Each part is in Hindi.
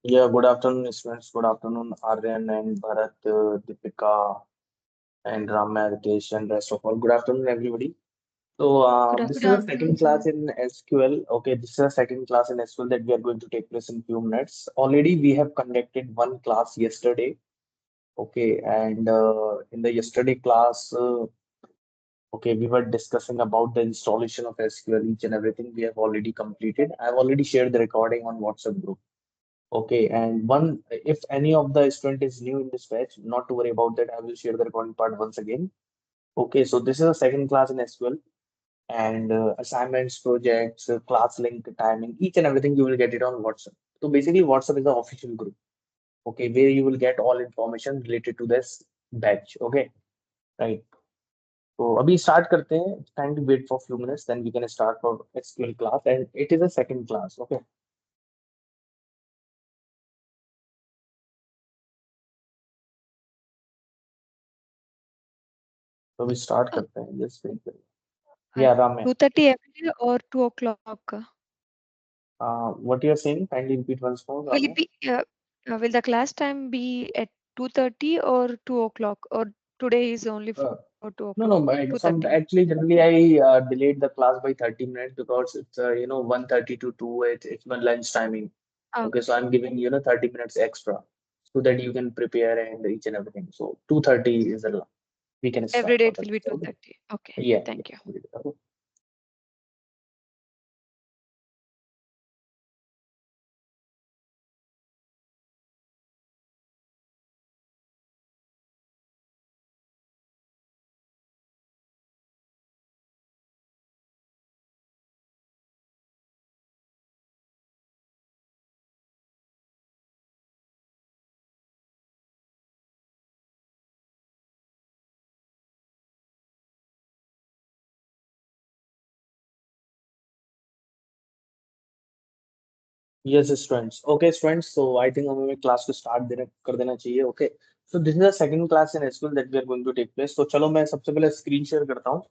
Yeah, good afternoon, students. Good afternoon, Aryan and Bharat, Deepika, and Ramya, Ritesh, and rest of all. Good afternoon, everybody. So, Good this afternoon, is the sir. second class in SQL. Okay, this is the second class in SQL that we are going to take place in few minutes. Already, we have conducted one class yesterday. Okay, and in the yesterday class, okay, we were discussing about the installation of SQL, each and everything we have already completed. I've already shared the recording on WhatsApp group. Okay, and one, if any of the student is new in this batch, not to worry about that. I will share the recording part once again. Okay, so this is a second class in SQL, and assignments, projects, class link, timing, each and everything you will get it on WhatsApp. So basically, WhatsApp is the official group. Okay, where you will get all information related to this batch. Okay, right. So अभी start करते हैं. It's time to wait for few minutes, then we can start for SQL class, and it is a second class. Okay, तो अभी start करते हैं. Just wait. Yeah, Ram. 2:30 every day or 2 o'clock? What you're saying? Kindly repeat once more, Will it Ramya. be will the class time be at 2:30 or 2 o'clock? Or today is only for Uh, 2 o'clock? no, no, but 2:30. some actually generally I delayed the class by 30 minutes because it's 1:30 to 2. It's my lunch timing. Ah, Okay, so I'm giving 30 minutes extra so that you can prepare and each and everything. So 2:30 is the we can start every day for it the will be class. Okay. 2:30. Okay, Yeah, thank you. yeah. Okay. Yes, students. Okay, students. So I think हमें class को start देना कर देना चाहिए. Okay. So this is the second class in school that we are going to take place. So चलो मैं सबसे पहले screen share करता हूँ.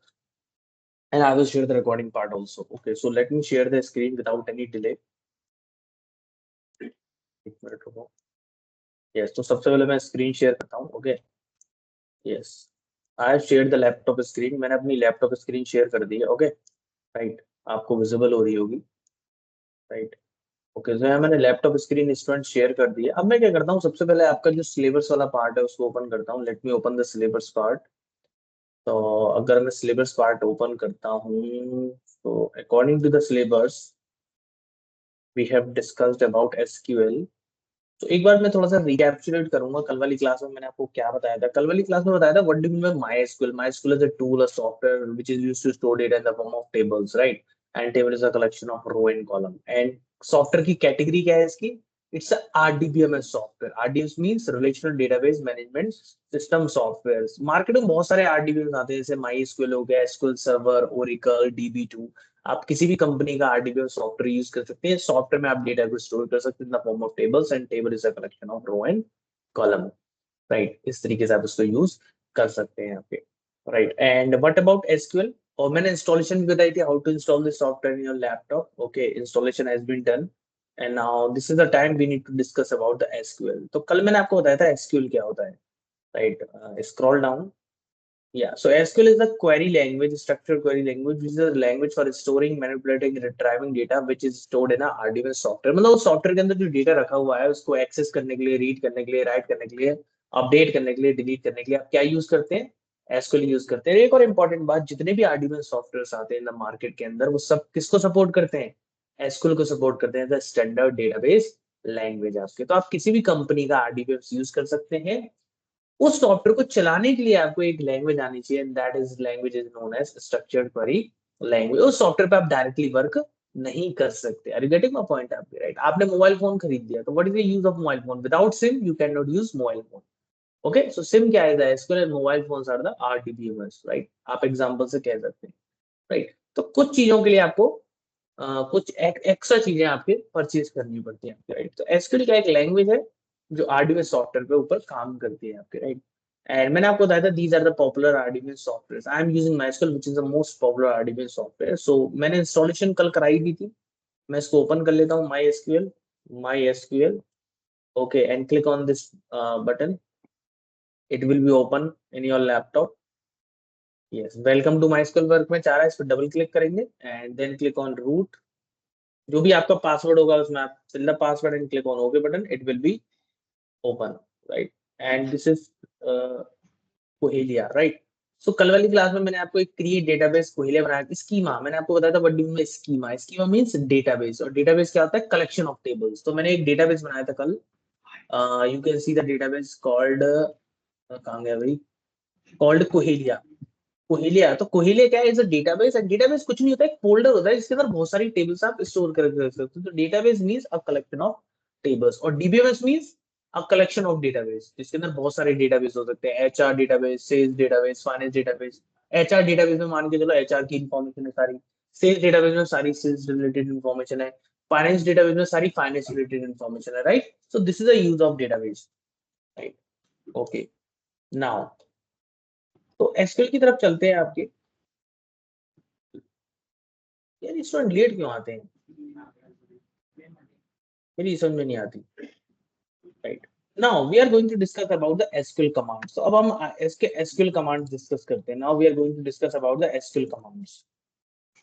And I will share the recording part also. Okay, so let me share the screen without any delay. एक मिनट रुको. Yes, तो सबसे पहले मैं screen share करता हूँ. Okay. Yes. I have shared the laptop screen. मैंने अपनी laptop screen share कर दी है. Okay. Right. आपको visible हो रही होगी. Right. ओके तो यहाँ मैंने लैपटॉप स्क्रीन स्टूडेंट शेयर कर दी है. अब मैं क्या करता हूँ, सबसे पहले आपका जो सिलेबस वाला पार्ट है उसको ओपन करता हूँ. Let me open the syllabus part. तो अगर मैं सिलेबस पार्ट ओपन करता हूँ तो according to the syllabus we have discussed about SQL. तो एक बार मैं थोड़ा सा रिकैप्चुलेट करूंगा. कल वाली क्लास में मैंने आपको क्या बताया था? कल वाली क्लास में बताया था what do mean by MySQL. MySQL is a tool, a software which is used to store data in the form of tables, right? And table is a collection of row and column. And software की कैटेगरी क्या है इसकी? It's a RDBMS software. RDBMS means relational database management system software. Market में बहुत सारे आरडीबीएमएस आते हैं, जैसे मायस्क्यूएल हो गया, एसक्यूएल सर्वर, ओरेकल, डीबी2. आप किसी भी कंपनी का आरडीबीएमएस सॉफ्टवेयर यूज कर सकते हैं. सॉफ्टवेयर में आप डेटा को स्टोर कर सकते हैं in the form of tables, and table is a collection of row and column, right? इस तरीके से आप उसको यूज कर सकते हैं यहाँ पे, right? And what about SQL? और मैंने इंस्टॉलेशन भी बताई थी, how to install this software in your laptop. Okay, installation has been done. And now this is the time we need to discuss about the SQL. तो कल मैंने आपको बताया था एसक्यूएल क्या होता है, right? Scroll down. Yeah, so SQL is a query language, structured query language, which is a language for storing, manipulating, retrieving data, which is stored in a RDBMS software. मतलब उस सॉफ्टवेयर के अंदर जो डेटा रखा हुआ है उसको एक्सेस करने के लिए, रीड करने के लिए, राइट करने के लिए, अपडेट करने के लिए, डिलीट करने के लिए आप क्या यूज करते हैं? SQL यूज करते हैं. एक और इंपॉर्टेंट बात, जितने भी RDBMS सॉफ्टवेयर आते हैं इन द मार्केट के अंदर, वो सब किसको सपोर्ट करते हैं? SQL को सपोर्ट करते हैं, द स्टैंडर्ड डेटाबेस लैंग्वेज आपके. तो आप किसी भी कंपनी का RDBMS यूज कर सकते हैं. उस सॉफ्टवेयर को चलाने के लिए आपको एक लैंग्वेज आनी चाहिए, and that is language is known as structured query language. उस सॉफ्टवेयर पे आप डायरेक्टली वर्क नहीं कर सकते. Are you getting my point? आपके राइट. आपने मोबाइल फोन खरीद लिया, तो what is the use of mobile phone? Without SIM you can not use mobile phone. Okay, so SIM क्या है? SQL mobile phones are the RDBMS, right? आप एग्जांपल से कह सकते हैं, राइट? तो कुछ चीजों के लिए आपको कुछ एक्स्ट्रा चीजें आपके परचेज करनी पड़ती है आपके, राइट? तो एसक्यूएल का एक लैंग्वेज है जो आरडीबीएमएस सॉफ्टवेयर पे ऊपर काम करती है आपके, राइट? एंड मैंने आपको बताया था these are the popular RDBMS software. I am using MySQL which is the most popular RDBMS software. So मैंने इंस्टॉलेशन कल कराई दी थी. मैं इसको ओपन कर लेता हूँ. My SQL, my SQL. Okay, and click on this button. It will be open in your laptop. Yes, welcome to MySQL work में चाह रहा है, इस पर डबल क्लिक करेंगे and then click on root. जो भी आपका पासवर्ड होगा उसमें आप fill the password and click on okay button. It will be open, right. And this is कोहेलिया, राइट. सो कल वाली क्लास में मैंने आपको एक क्रिएट डेटाबेस कोहेलिया बनाया. स्कीमा मैंने आपको बताया था what do you mean schema. Schema means database, और डेटाबेस क्या होता है? Collection of tables. तो मैंने एक डेटाबेस बनाया था कल. You can see the database called, कहां गया भाई, कॉल्ड कोहेलिया. कोहेलिया, तो कोहेलिया क्या है? Is a database. And database कुछ नहीं होता है, एक फोल्डर होता है जिसके अंदर बहुत सारी टेबल्स आप स्टोर करके रख सकते हो. तो database means a collection of tables, और DBMS means a collection of database जिसके अंदर बहुत सारे डेटाबेस हो सकते हैं. HR database, sales database, finance database. HR database में मान के चलो एचआर की इंफॉर्मेशन है सारी. सेल्स डेटाबेस में सारी सेल्स रिलेटेड इंफॉर्मेशन है. फाइनेंस डेटाबेस में सारी फाइनेंस रिलेटेड इंफॉर्मेशन है, right. So this is the use of database, right. Okay, now तो एसक्यूएल की तरफ चलते हैं आपके. यार स्टूडेंट लेट क्यों आते हैं? मेरी समझ में नहीं आती, right. Now we are going to discuss about the SQL commands. तो अब हम इसके एसक्यूएल कमांड्स डिस्कस करते हैं. Now we are going to discuss about the SQL commands,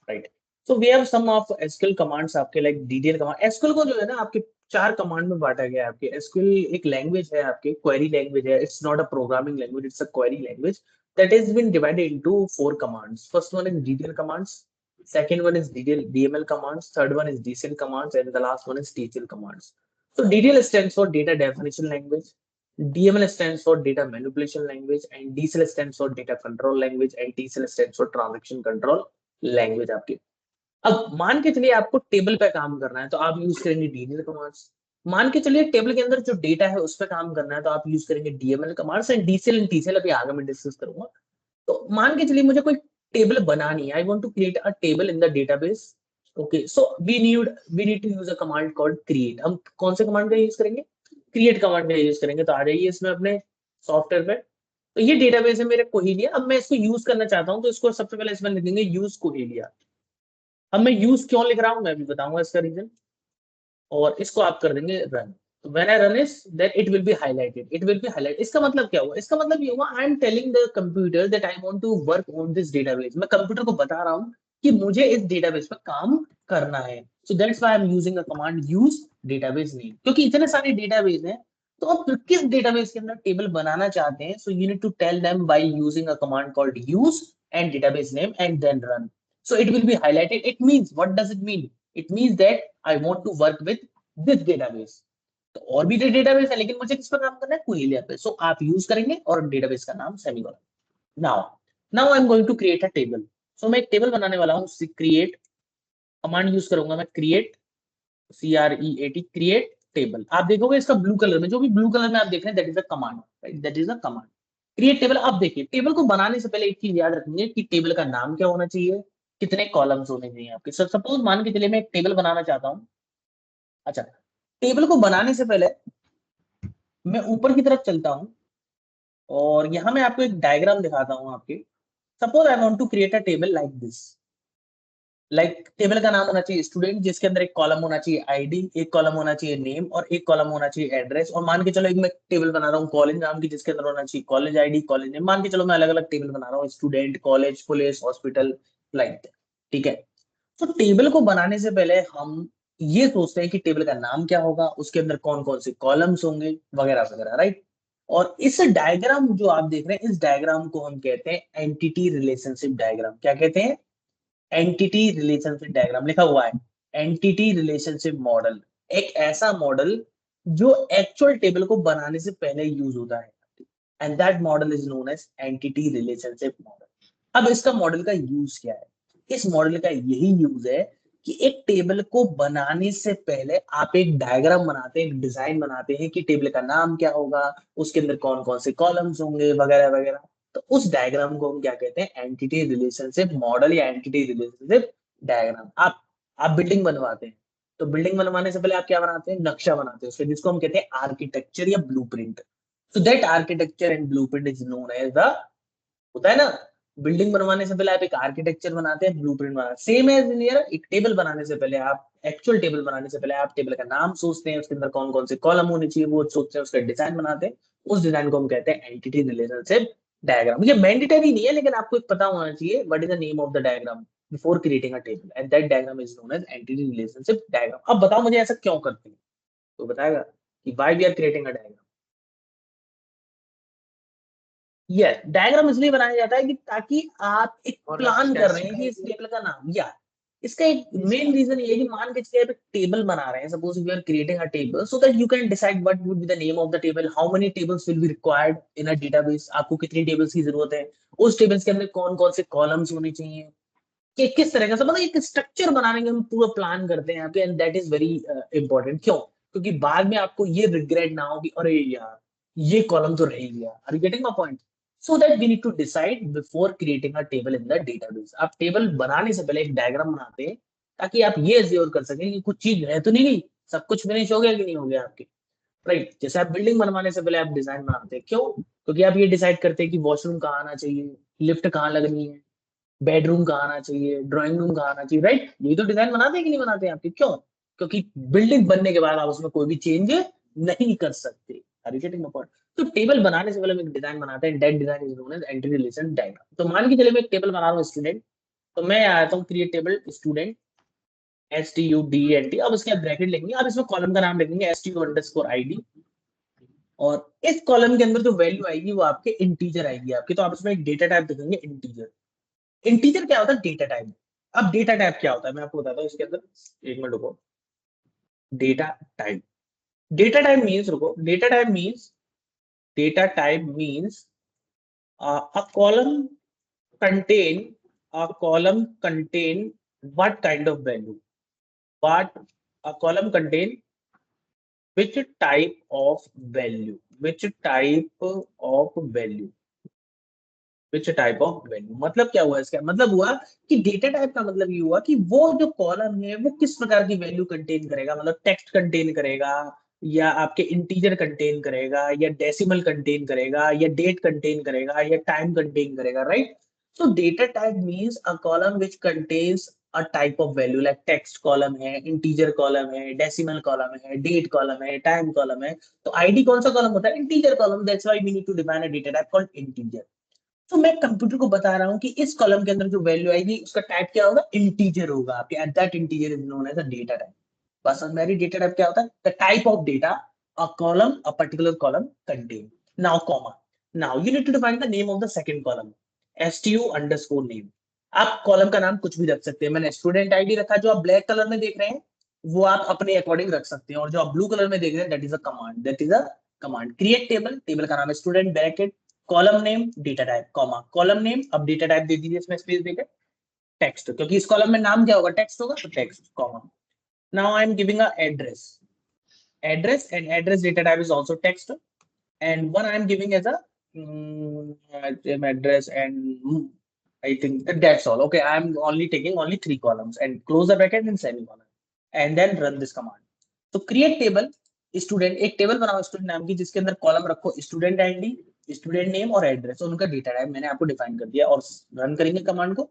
right. So we have some of SQL commands आपके, लाइक डिटेल कमांड. एसक्यूएल को जो है ना आपके चार कमांड में बांटा गया है. आपके एसक्यूएल एक लैंग्वेज है, आपके क्वेरी लैंग्वेज है. It's not a programming language, it's a query language that has been divided into 4 commands. First one is detail commands, second one is detail DML commands, third one is DCL commands, and the last one is TCL commands. So DTL stands for data definition language, DML stands for data manipulation language, and DCL stands for data control language, and TCL stands for transaction control language. आपके अब मान के चलिए आपको टेबल पे काम करना है तो आप यूज करेंगे डीएमएल कमांड्स. मान के चलिए टेबल के अंदर जो डेटा है उस पर काम करना है तो आप यूज करेंगे DML commands. And DCL and TCL अभी आगे मैं डिस्कस करूंगा. तो मान के चलिए मुझे कोई टेबल बनानी है. I want to create a table in the database. Okay, so we need to use a command called create. हम कौन से कमांड का यूज करेंगे? क्रिएट कमांड का यूज करेंगे. तो आ जाइए इसमें अपने सॉफ्टवेयर पे. तो ये डेटाबेस है मेरे कोहेलिया. अब मैं इसको यूज करना चाहता हूँ तो इसको सबसे पहले इसमें लिखेंगे यूज कोहेलिया. अब मैं यूज क्यों लिख रहा हूँ मैं भी बताऊंगा इसका रीजन. और इसको आप कर देंगे रन. तो when I run is then it will be highlighted. It will be highlight. इसका मतलब क्या हुआ? इसका मतलब ये हुआ I am telling the computer that I want to work on this database. मैं कंप्यूटर को बता रहा हूँ कि मुझे इस डेटाबेस पर काम करना है. So that's why I am using a command use database name, क्योंकि इतने सारे डेटाबेस हैं. तो आप किस डेटाबेस के अंदर टेबल बनाना चाहते हैं, so you need to tell them by using a command called use and database name and then run. So it will be highlighted. It means, what does it mean? It means that I want to work with this database. तो और भी डेटाबेस है लेकिन मुझे किस पर काम करना है? कोहेलिया पे. सो आप यूज करेंगे और डेटाबेस का नाम semicolon. Now now I am going to create a table. So मैं एक टेबल बनाने वाला हूँ. क्रिएट कमांड यूज करूंगा मैं. Create, CREAT, create table. आप देखोगे इसका ब्लू कलर में, जो भी ब्लू कलर में आप देख रहे हैं, that is a command, right. That is a command create table. आप देखिए टेबल को बनाने से पहले एक चीज याद रखेंगे कि टेबल का नाम क्या होना चाहिए, कितने कॉलम्स होने चाहिए आपके. सपोज मान के चलिए मैं एक टेबल बनाना चाहता हूँ. अच्छा, टेबल को बनाने से पहले मैं ऊपर की तरफ चलता हूँ और यहाँ मैं आपको एक डायग्राम दिखाता हूँ आपके. Suppose I want to create a table like this. Like table का नाम होना चाहिए स्टूडेंट, जिसके अंदर एक कॉलम होना चाहिए आईडी, एक कॉलम होना चाहिए नेम और एक कॉलम होना चाहिए एड्रेस. और मान के चलो एक मैं टेबल बना रहा हूँ कॉलेज नाम की, जिसके अंदर होना चाहिए कॉलेज आईडी, कॉलेज नेम. मान के चलो मैं अलग अलग टेबल बना रहा हूँ, student, college, police, hospital, like. ठीक है. तो टेबल को बनाने से पहले हम ये सोचते हैं कि टेबल का नाम क्या होगा, उसके अंदर कौन कौन से कॉलम्स होंगे, वगैरह वगैरह, राइट. और इस डायग्राम जो आप देख रहे हैं, इस डायग्राम को हम कहते हैं एंटिटी रिलेशनशिप डायग्राम. क्या कहते हैं? Entity relationship diagram. लिखा हुआ है एंटिटी रिलेशनशिप मॉडल. एक ऐसा मॉडल जो एक्चुअल टेबल को बनाने से पहले यूज होता है, and that model is known as entity relationship model. अब इसका मॉडल का यूज क्या है? इस मॉडल का यही यूज है कि एक टेबल को बनाने से पहले आप एक डायग्राम बनाते हैं, एक डिजाइन बनाते हैं कि टेबल का नाम क्या होगा, उसके अंदर कौन कौन से कॉलम्स होंगे, वगैरह वगैरह. तो उस डायग्राम को हम क्या कहते हैं? एंटिटी रिलेशनशिप मॉडल या एंटिटी रिलेशनशिप डायग्राम. आप बिल्डिंग बनवाते हैं तो बिल्डिंग बनवाने से पहले आप क्या बनाते हैं? नक्शा बनाते हैं उसके, जिसको हम कहते हैं आर्किटेक्चर या blueprint. So that architecture and blueprint is known as the, होता है ना, बिल्डिंग बनवाने से पहले आप एक आर्किटेक्चर बनाते हैं, ब्लूप्रिंट बनाते हैं। सेम एज इन ईयर, एक टेबल बनाने से पहले आप एक्चुअल टेबल बनाने से पहले आप टेबल का नाम सोचते हैं, उसके अंदर कौन कौन से कॉलम होने चाहिए वो सोचते हैं, उसका डिजाइन बनाते हैं। उस डिजाइन को हम कहते हैं एंटिटी रिलेशनशिप डायग्राम। ये मैंडेटरी नहीं है, लेकिन आपको एक पता होना चाहिए what is the name of the diagram before creating a table, and that diagram is known as entity relationship diagram. अब बताओ मुझे ऐसा क्यों करते हैं, तो बताएगा कि why we are creating a diagram. ये डायग्राम इसलिए बनाया जाता है कि ताकि आप एक प्लान कर रहे हैं कि इस टेबल का नाम, या इसका एक मेन रीजन ये है कि मान के चलिए आप एक टेबल बना रहे हैं, suppose we are creating a table, so that you can decide what would be the name of the table, how many tables will be required in a database, आपको कितनी टेबल्स की जरूरत है, उस टेबल्स के अंदर कौन कौन से कॉलम्स होने चाहिए, कि किस तरह का सब, मतलब एक स्ट्रक्चर बनाने के हम पूरा प्लान करते हैं आपके, and that is very important. क्यों? क्योंकि बाद में आपको ये रिग्रेट ना हो कि अरे यार ये कॉलम तो रह ही गया। Are you getting my point? So that we need to decide before creating a table in the database. आप टेबल बनाने से पहले एक डायग्राम बनाते हैं ताकि आप ये एश्योर कर सकें कि कुछ चीज रह तो नहीं गई, सब कुछ फिनिश हो गया कि नहीं हो गया आपके, राइट। जैसे आप बिल्डिंग बनवाने से पहले आप डिजाइन बनाते हैं, क्यों? क्योंकि आप ये डिसाइड करते हैं कि वॉशरूम कहाँ आना चाहिए, लिफ्ट कहाँ लगनी है, बेडरूम कहाँ आना चाहिए, ड्राइंग रूम कहाँ आना चाहिए, राइट। ये तो डिजाइन बनाते हैं कि नहीं बनाते हैं आपके, क्यों? क्योंकि बिल्डिंग बनने के बाद आप उसमें कोई भी चेंज नहीं कर सकते। Are you getting my point? तो टेबल बनाने से पहले हम एक डिजाइन बनाते हैं, that design is known as entity relation diagram. तो मान के चलिए मैं एक टेबल बना रहा हूँ स्टूडेंट, तो मैं आता हूँ क्रिएट टेबल स्टूडेंट STUDENT, अब उसके बाद ब्रैकेट लिखेंगे, अब इसमें कॉलम का नाम लिखेंगे STU_ID, और इस कॉलम के अंदर जो वैल्यू आएगी वो आपके इंटीजर आएगी आपके, तो आप इसमें एक डेटा टाइप लिखेंगे इंटीजर। इंटीजर क्या होता है? Data type. अब डेटा टाइप क्या होता है मैं आपको बताता हूँ इसके अंदर, एक मिनट रुको। Data type, data type means, रुको, data type means a column contain what kind of value, what a column contain which type of value, which type of value. मतलब क्या हुआ इसका मतलब हुआ कि डेटा टाइप का मतलब ये हुआ कि वो जो कॉलम है वो किस प्रकार की वैल्यू कंटेन करेगा, मतलब टेक्स्ट कंटेन करेगा, या आपके इंटीजर कंटेन करेगा, या डेसिमल कंटेन करेगा, या डेट कंटेन करेगा, या टाइम कंटेन करेगा, right. So data type means a column which contains a type of value, like text column है, इंटीजर कॉलम है, डेसिमल कॉलम है, डेट कॉलम है, टाइम कॉलम है। तो आईडी कौन सा कॉलम होता है? Integer column. That's why we need to define a data type called integer. तो मैं कंप्यूटर को बता रहा हूँ कि इस कॉलम के अंदर जो वैल्यू आएगी उसका टाइप क्या होगा? इंटीजर होगा आपके, and that integer is known as a data type. बस मेरी डेटा टाइप क्या होता है? The type of data a column, a particular column contain. Now comma, now you need to define the name of the second column, STU_name। आप कॉलम का नाम कुछ भी रख सकते हैं। मैंने स्टूडेंट आईडी रखा, जो आप ब्लैक कलर में देख रहे हैं वो आप अपने अकॉर्डिंग रख सकते हैं, और जो आप ब्लू कलर में देख रहे हैं that is a command, create table, table का नाम है student, bracket, column name, data type, comma, column name, अब डेटा टाइप दे दीजिए इसमें स्पेस देकर, टेक्स्ट, क्योंकि इस कॉलम में नाम क्या होगा? टेक्स्ट होगा, तो text, comma. Now I am giving a address and address data type is also text, and one I am giving as a address, and I think that's all. Okay, I am only taking only 3 columns, and close the bracket and semicolon, and then run this command. तो create table स्टूडेंट, एक टेबल बनाओ स्टूडेंट नाम की, जिसके अंदर कॉलम रखो स्टूडेंट आईडी, स्टूडेंट नेम और एड्रेस, और उनका डेटा टाइप मैंने आपको डिफाइन कर दिया, और रन करेंगे कमांड को।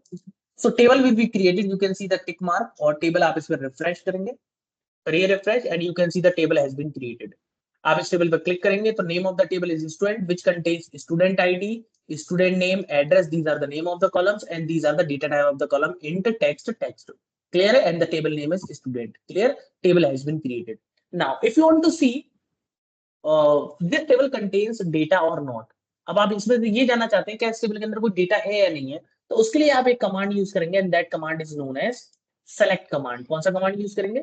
So table will be created, you can see the tick mark, और टेबल आप इस पर रिफ्रेश करेंगे, करिए refresh, and you can see the table has been created. आप इस टेबल पर क्लिक करेंगे तो name of the table is student which contains student ID, student name, address, these are the name of the columns, and these are the data type of the column, int text, clear, and the table name is student, clear, table has been created. Now if you want to see this table contains data or not, अब आप इसमें ये जानना चाहते हैं कि इस टेबल के अंदर कोई डेटा है या नहीं है, तो उसके लिए आप एक कमांड यूज करेंगे, and that command is known as select command. कौन सा कमांड यूज करेंगे?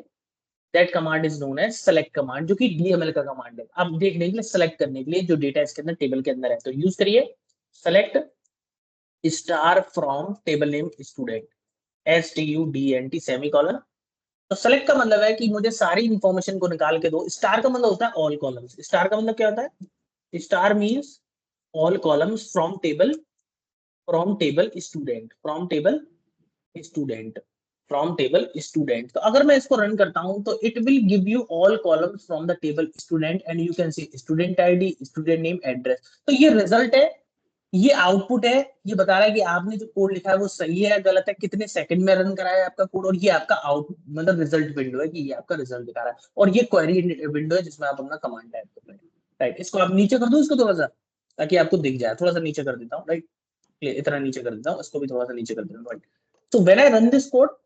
That command is known as select command, जो कि DML का कमांड है। अब देखने के लिए, सेलेक्ट करने के लिए जो डेटा इसके अंदर टेबल के अंदर है, तो यूज करिए select star from table name student, STUDENT semicolon. तो सेलेक्ट का मतलब है कि मुझे सारी इंफॉर्मेशन को निकाल के दो। स्टार का मतलब होता है ऑल कॉलम्स। स्टार का मतलब क्या होता है? Star means all columns from table student. तो अगर मैं इसको रन करता हूं तो it will give you all columns from the table student, and you can C student ID, student name, address. तो ये रिजल्ट है ये आउटपुट है, ये बता रहा है कि आपने जो कोड लिखा है वो सही है या गलत है, कितने सेकंड में रन कराया है आपका कोड, और ये आपका आउट मतलब रिजल्ट विंडो है कि ये आपका रिजल्ट दिखा रहा है, और ये क्वेरी विंडो है जिसमें आप अपना कमांड टाइप कर रहे हैं। राइट, इसको आप नीचे कर दो इसको थोड़ा सा, ताकि आपको दिख जाए। थोड़ा सा नीचे कर देता हूँ, राइट, इतना नीचे कर देता हूँ, इसको भी थोड़ा सा नीचे कर देता हूँ, right. So when I run this code,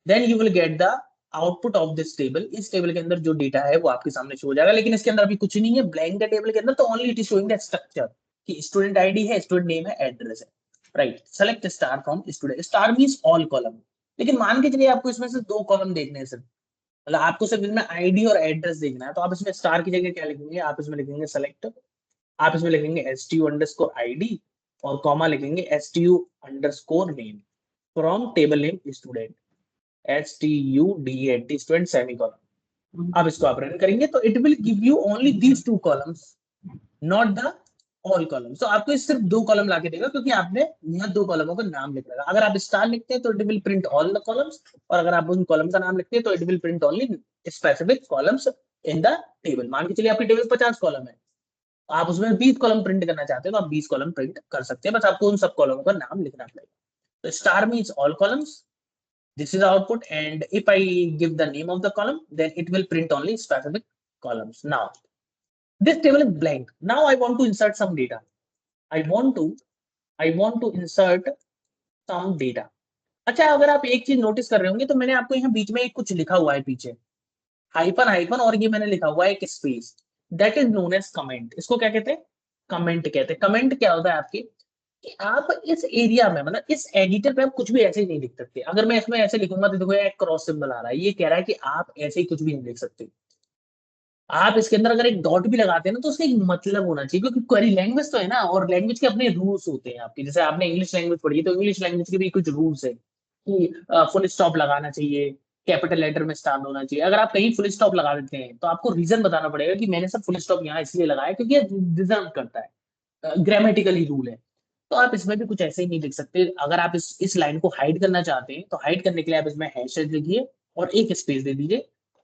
then you will get the output of this table. इस टेबल के अंदर जो डेटा है वो आपके सामने शो हो जाएगा, लेकिन इसके अंदर अभी कुछ नहीं है, ब्लैंक है टेबल के अंदर, तो only it is showing the structure कि स्टूडेंट आईडी है, स्टूडेंट नेम है, एड्रेस है। Right, select star from student, star means all column, लेकिन मान के चलिए आपको इसमें से 2 कॉलम देखने हैं सिर्फ, मतलब आपको सिर्फ इसमें आईडी और एड्रेस देखना है, तो आप इसमें स्टार की जगह क्या लिखेंगे, आप इसमें लिखेंगे सेलेक्ट, आप इसमें लिखेंगे stu_id और कॉमा लिखेंगे stu_name from table name student, STUDENT student semicolon. अब इसको आप रन करेंगे तो it will give you only these 2 columns, not the all column. तो आपको सिर्फ 2 कॉलम लाके देगा, क्योंकि आपने यहाँ 2 कॉलमों का नाम लिख रखा। अगर आप स्टार लिखते हैं तो it will print all the columns, और अगर आप उन कॉलम का नाम लिखते हैं तो it will print only specific columns in the table. मान के चलिए आपकी टेबल 50 कॉलम है, आप उसमें 20 कॉलम प्रिंट करना चाहते हैं तो आप 20 कॉलम प्रिंट कर सकते हैं, बस आपको उन सब कॉलमों का नाम लिखना पड़ेगा। तो star means all columns, this is output, and if I give the name of the column, then it will print only specific columns. Now this table is blank. Now I want to insert some data. I want to insert some data. अच्छा, अगर आप एक चीज नोटिस कर रहे होंगे तो मैंने आपको यहाँ बीच में एक कुछ लिखा हुआ है पीछे, हाइफन हाइफन, और ये मैंने लिखा हुआ है एक space, that is known as comment. इसको क्या कहते हैं, कमेंट कहते हैं। कमेंट क्या होता है आपके, कि आप इस एरिया में, मतलब इस एडिटर पे आप कुछ भी ऐसे ही नहीं लिख सकते। अगर मैं इसमें ऐसे लिखूंगा तो देखो एक क्रॉस सिंबल आ रहा है, ये कह रहा है कि आप ऐसे ही कुछ भी नहीं लिख सकते। आप इसके अंदर अगर एक डॉट भी लगाते हैं ना तो उसका एक मतलब होना चाहिए, क्योंकि क्वेरी लैंग्वेज तो है ना, और लैंग्वेज के अपने रूल्स होते हैं आपके। जैसे आपने इंग्लिश लैंग्वेज पढ़ी है तो इंग्लिश लैंग्वेज के भी कुछ रूल्स है कि फुल स्टॉप लगाना चाहिए, कैपिटल लेटर में स्टार्ट होना चाहिए। अगर आप कहीं फुल स्टॉप लगा देते हैं तो आपको रीजन बताना पड़ेगा कि मैंने सब फुल स्टॉप यहाँ इसलिए लगाया क्योंकि ये डिजर्व करता है, ग्रामेटिकली रूल है। तो आप इसमें भी कुछ ऐसे ही नहीं लिख सकते। अगर आप इस लाइन को हाइड करना चाहते हैं तो हाइड करने के लिए आप इसमें हैश लिखिए और एक स्पेस दे दीजिए,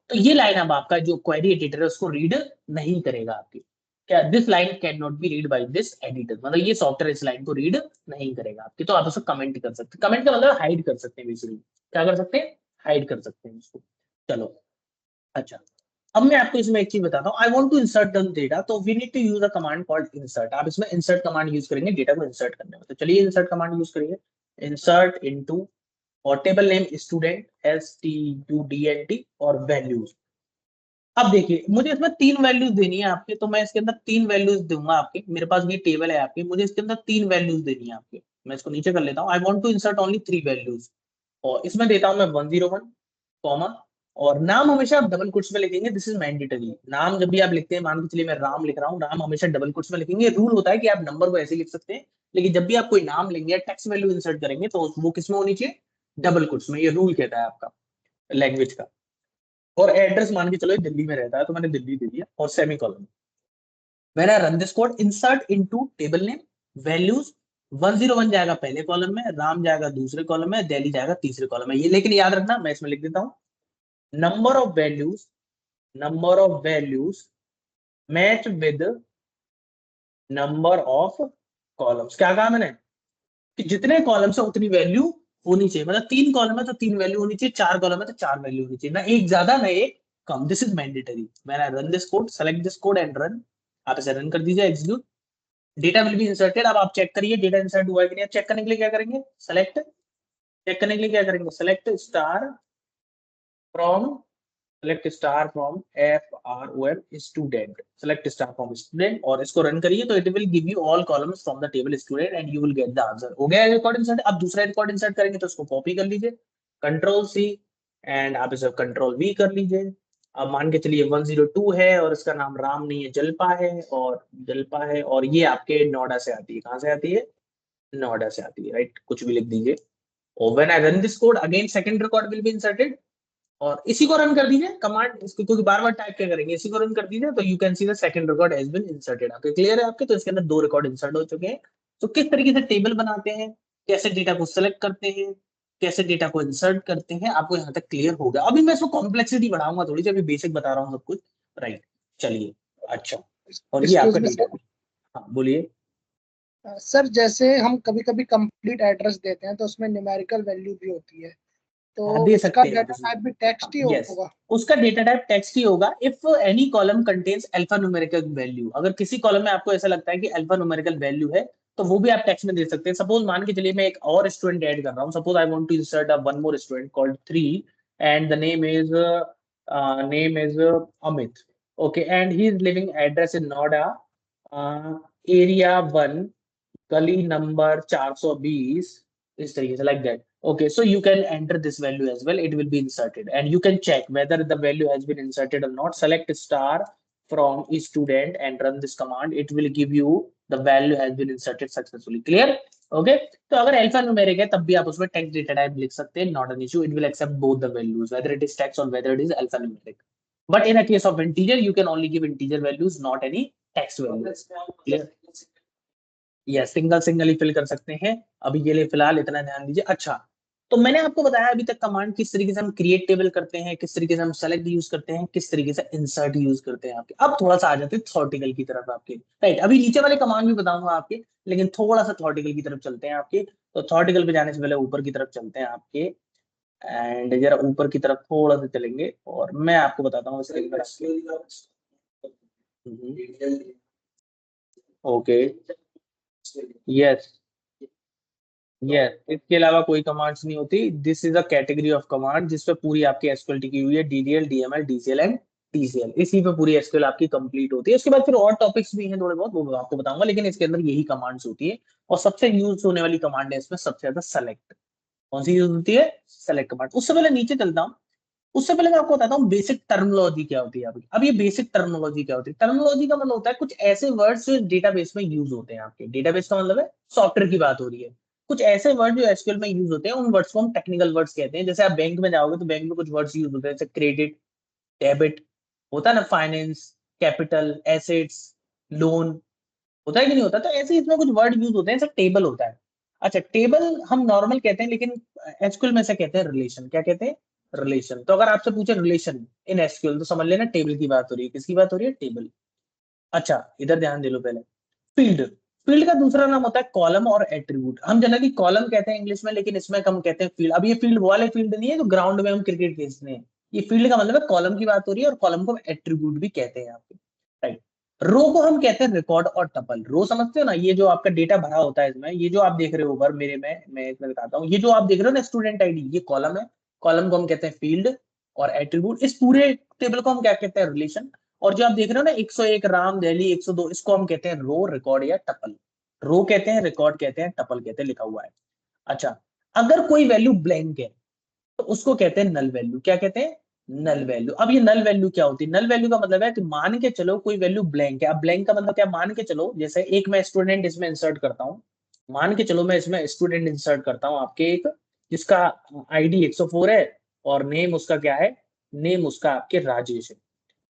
तो ये लाइन अब आपका जो क्वेरी एडिटर है उसको रीड नहीं करेगा आपकी। क्या, this line can not be read by this editor, मतलब ये सॉफ्टवेयर इस लाइन को रीड नहीं करेगा आपकी। तो आप उसको कमेंट कर सकते हैं, कमेंट का मतलब हाइड कर सकते हैं, बेसिकली क्या कर सकते हैं, हाइड कर सकते हैं उसको। चलो, अच्छा, अब मैं आपको इसमें एक चीज बताता हूँ। I want to insert the data, तो we need to use a command called insert. आप इसमें इंसर्ट कमांड यूज करेंगे डेटा को इंसर्ट करने में। तो चलिए इंसर्ट कमांड यूज करेंगे, इंसर्ट इनटू, और टेबल नेम स्टूडेंट STUDENT और वैल्यूज। अब देखिए मुझे इसमें 3 वैल्यूज देनी है आपके, तो मैं इसके अंदर 3 वैल्यूज दूंगा आपके। मेरे पास ये टेबल है आपकी, मुझे इसके अंदर 3 वैल्यूज देनी है आपके। मैं इसको नीचे कर लेता हूँ। I want to insert only 3 values, और इसमें देता हूँ मैं 101 कॉमा, और नाम हमेशा आप डबल कोट्स में लिखेंगे, दिस इज मैंडेटरी। नाम जब भी आप लिखते हैं, मान के चलिए मैं राम लिख रहा हूँ, नाम हमेशा डबल कोट्स में लिखेंगे। रूल होता है कि आप नंबर को ऐसे लिख सकते हैं, लेकिन जब भी आप कोई नाम लेंगे या टेक्स्ट वैल्यू इंसर्ट करेंगे तो वो किसमें होनी चाहिए, डबल कोट्स में। ये रूल कहता है आपका लैंग्वेज का। और एड्रेस मान के चलो दिल्ली में रहता है तो मैंने दिल्ली दे दिया, और semi column. When I run this code, insert into table name values, 101 जाएगा पहले कॉलम में, राम जाएगा दूसरे कॉलम में, दिल्ली जाएगा तीसरे कॉलम में। ये लेकिन याद रखना, मैं इसमें लिख देता हूँ, number of values match with number of columns। क्या कहा मैंने, कि जितने कॉलम्स है उतनी वैल्यू होनी चाहिए। मतलब 3 कॉलम है तो 3 वैल्यू होनी चाहिए, 4 कॉलम है तो 4 वैल्यू होनी चाहिए, ना एक ज्यादा ना एक कम। This is mandatory. When I run this code, select this code and run. आप इसे रन कर दीजिए, execute, data will be inserted. अब आप चेक करिए डेटा इंसर्ट हुआ है कि नहीं। चेक करने के लिए क्या करेंगे, सेलेक्ट, चेक करने के लिए क्या करेंगे, select star from, select star from FROM student, select star from student, और इसको रन करिए तो it will give you all columns from the table student and you will get the answer। हो गया रिकॉर्ड इंसर्ट। अब दूसरा रिकॉर्ड इंसर्ट करेंगे तो उसको कॉपी कर लीजिए, कंट्रोल C, एंड आप इसे कंट्रोल V कर लीजिए। अब मान के चलिए 102 है और इसका नाम राम नहीं है, जलपा है, और ये आपके नोएडा से आती है। कहाँ से आती है, नोएडा से आती है, राइट, कुछ भी लिख दीजिए। और when I run this code again, second record will be inserted, और इसी को रन कर दीजिए कमांड, इसको क्योंकि बार बार टाइप क्या करेंगे, इसी को रन कर दीजिए तो you can see the second record has been inserted. आपके क्लियर है आपके, तो इसके अंदर 2 रिकॉर्ड इंसर्ट हो चुके हैं। तो किस तरीके से टेबल बनाते हैं, कैसे डेटा को सिलेक्ट करते हैं, कैसे डेटा को इंसर्ट करते हैं, आपको यहाँ तक क्लियर हो गया। अभी मैं इसको कॉम्प्लेक्सिटी बढ़ाऊंगा थोड़ी सी, अभी बेसिक बता रहा हूँ सब कुछ, राइट। चलिए, अच्छा, और ये आपका डेटा, हाँ बोलिए। सर जैसे हम कभी कभी कंप्लीट एड्रेस देते हैं तो उसमें न्यूमेरिकल वैल्यू भी होती है, तो दे उसका सकते हैं डेटा टाइप भी टेक्स्ट ही Yes. होगा। उसका डेटा टाइप टेक्स्ट ही होगा if any column contains alpha numerical value. अगर किसी कॉलम में आपको ऐसा लगता है कि अल्फा न्यूमेरिकल वैल्यू है तो वो भी आप टेक्स्ट में दे सकते हैं। सपोज मान के चलिए मैं एक और स्टूडेंट ऐड कर रहा हूँ। Suppose I want to insert one more student called 3 and the name is Amit. Okay, and he is living address in Noida, area 1, गली नंबर 420, इस तरीके से, like that. Okay, so you can enter this value as well. It will be inserted, and you can check whether the value has been inserted or not. Select star from each student and run this command. It will give you the value has been inserted successfully. Clear? Okay. तो अगर अल्फा न्यूमेरिक है तब भी आप उसमें टेक्स्ट डेटा टाइप लिख सकते हैं, not an issue. It will accept both the values, whether it is text or whether it is alphanumeric. But in a case of integer, you can only give integer values, not any text values. Clear? Yes, single single ही फिल कर सकते हैं। अभी के लिए फिलहाल इतना ध्यान दीजिए। अच्छा, तो मैंने आपको बताया अभी तक कमांड किस तरीके से हम क्रिएट टेबल करते हैं, किस तरीके से हम सेलेक्ट यूज करते हैं, किस तरीके से इंसर्ट यूज करते हैं आपके। अब थोड़ा सा आ जाते हैं थ्योरेटिकल की तरफ आपके। राइट, अभी नीचे वाले कमांड भी बताऊंगा आपके, लेकिन थोड़ा सा थ्योरेटिकल की तरफ चलते हैं आपके। तो थ्योरेटिकल पे जाने से पहले ऊपर की तरफ चलते हैं आपके, एंड जरा ऊपर की तरफ थोड़ा सा चलेंगे और मैं आपको बताता हूँ इसके अंदर। ओके, यस यस, इसके अलावा कोई कमांड्स नहीं होती। This is a category of command जिसपे पूरी आपकी एसक्यूएल टिकी हुई है, DDL, DML, DCL and TCL. इसी पे पूरी एसक्यूएल आपकी कंप्लीट होती है। उसके बाद फिर और टॉपिक्स भी हैं थोड़े बहुत, वो आपको बताऊंगा, लेकिन इसके अंदर यही कमांड्स होती है। और सबसे यूज होने वाली कमांड है इसमें सबसे ज्यादा सेलेक्ट। कौन सी यूज होती है? Select command. उससे पहले नीचे चलता हूँ, उससे पहले मैं आपको बताता हूँ बेसिक टर्मिनोलॉजी क्या होती है। अब ये बेसिक टर्मिनोलॉजी क्या होती है? टर्मिनोलॉजी का मतलब होता है कुछ ऐसे वर्ड्स जो डेटाबेस में यूज होते हैं। आपके डेटाबेस का मतलब है सॉफ्टवेयर की बात हो रही है। कुछ ऐसे वर्ड जो एसक्यूएल में यूज होते हैं, उन वर्ड्स को हम टेक्निकल वर्ड्स कहते हैं। जैसे आप बैंक में जाओगे तो बैंक में कुछ वर्ड्स यूज होते हैं, जैसे क्रेडिट, डेबिट, होता है ना, फाइनेंस, कैपिटल, एसेट्स, लोन, होता है कि नहीं होता? तो ऐसे इसमें कुछ वर्ड यूज होते हैं, जैसे टेबल होता है। अच्छा, टेबल हम नॉर्मल कहते हैं, लेकिन एसक्यूएल में से कहते हैं रिलेशन। क्या कहते हैं? रिलेशन। तो अगर आपसे पूछे रिलेशन इन एसक्यूएल तो समझ लेना टेबल की बात हो रही है। किसकी बात हो रही है? टेबल। अच्छा, इधर ध्यान दे लो पहले। फील्ड, फील्ड का दूसरा नाम होता है कॉलम और एट्रीब्यूट। हम जनरली कॉलम कहते हैं इंग्लिश में, लेकिन इसमें हम कहते हैं फील्ड। अब ये फील्ड वाले फील्ड नहीं है जो ग्राउंड में हम क्रिकेट खेलते हैं। ये फील्ड का मतलब है कॉलम की बात हो रही है, और कॉलम को एट्रीब्यूट भी कहते हैं आपके। राइट। रो को हम कहते हैं रिकॉर्ड और टपल। रो समझते हो ना, ये जो आपका डेटा भरा होता है इसमें, ये जो आप देख रहे हो ऊपर मेरे में, मैं इसमें बताता हूँ, ये जो आप देख रहे हो ना स्टूडेंट आईडी, ये कॉलम है। कॉलम को हम कहते हैं फील्ड, और एट्रीब्यूट, इस पूरे टेबल को हम क्या कहते हैं? रिलेशन। और जो आप देख रहे हो ना 101 राम दिल्ली 102, इसको हम कहते हैं रो, रिकॉर्ड या टपल। रो कहते हैं, रिकॉर्ड कहते हैं, टपल कहते हैं, लिखा हुआ है। अच्छा, अगर कोई वैल्यू ब्लैंक है तो उसको कहते हैं नल वैल्यू। क्या कहते हैं? Null value. अब ये नल वैल्यू क्या होती है? नल वैल्यू का मतलब है कि मान के चलो कोई वैल्यू ब्लैंक है। अब ब्लैंक का मतलब क्या? मान के चलो जैसे एक मैं स्टूडेंट इसमें इंसर्ट करता हूँ, मान के चलो मैं इसमें स्टूडेंट इंसर्ट करता हूँ आपके एक, जिसका आईडी 104 है और नेम उसका क्या है? नेम उसका आपके राजेश है।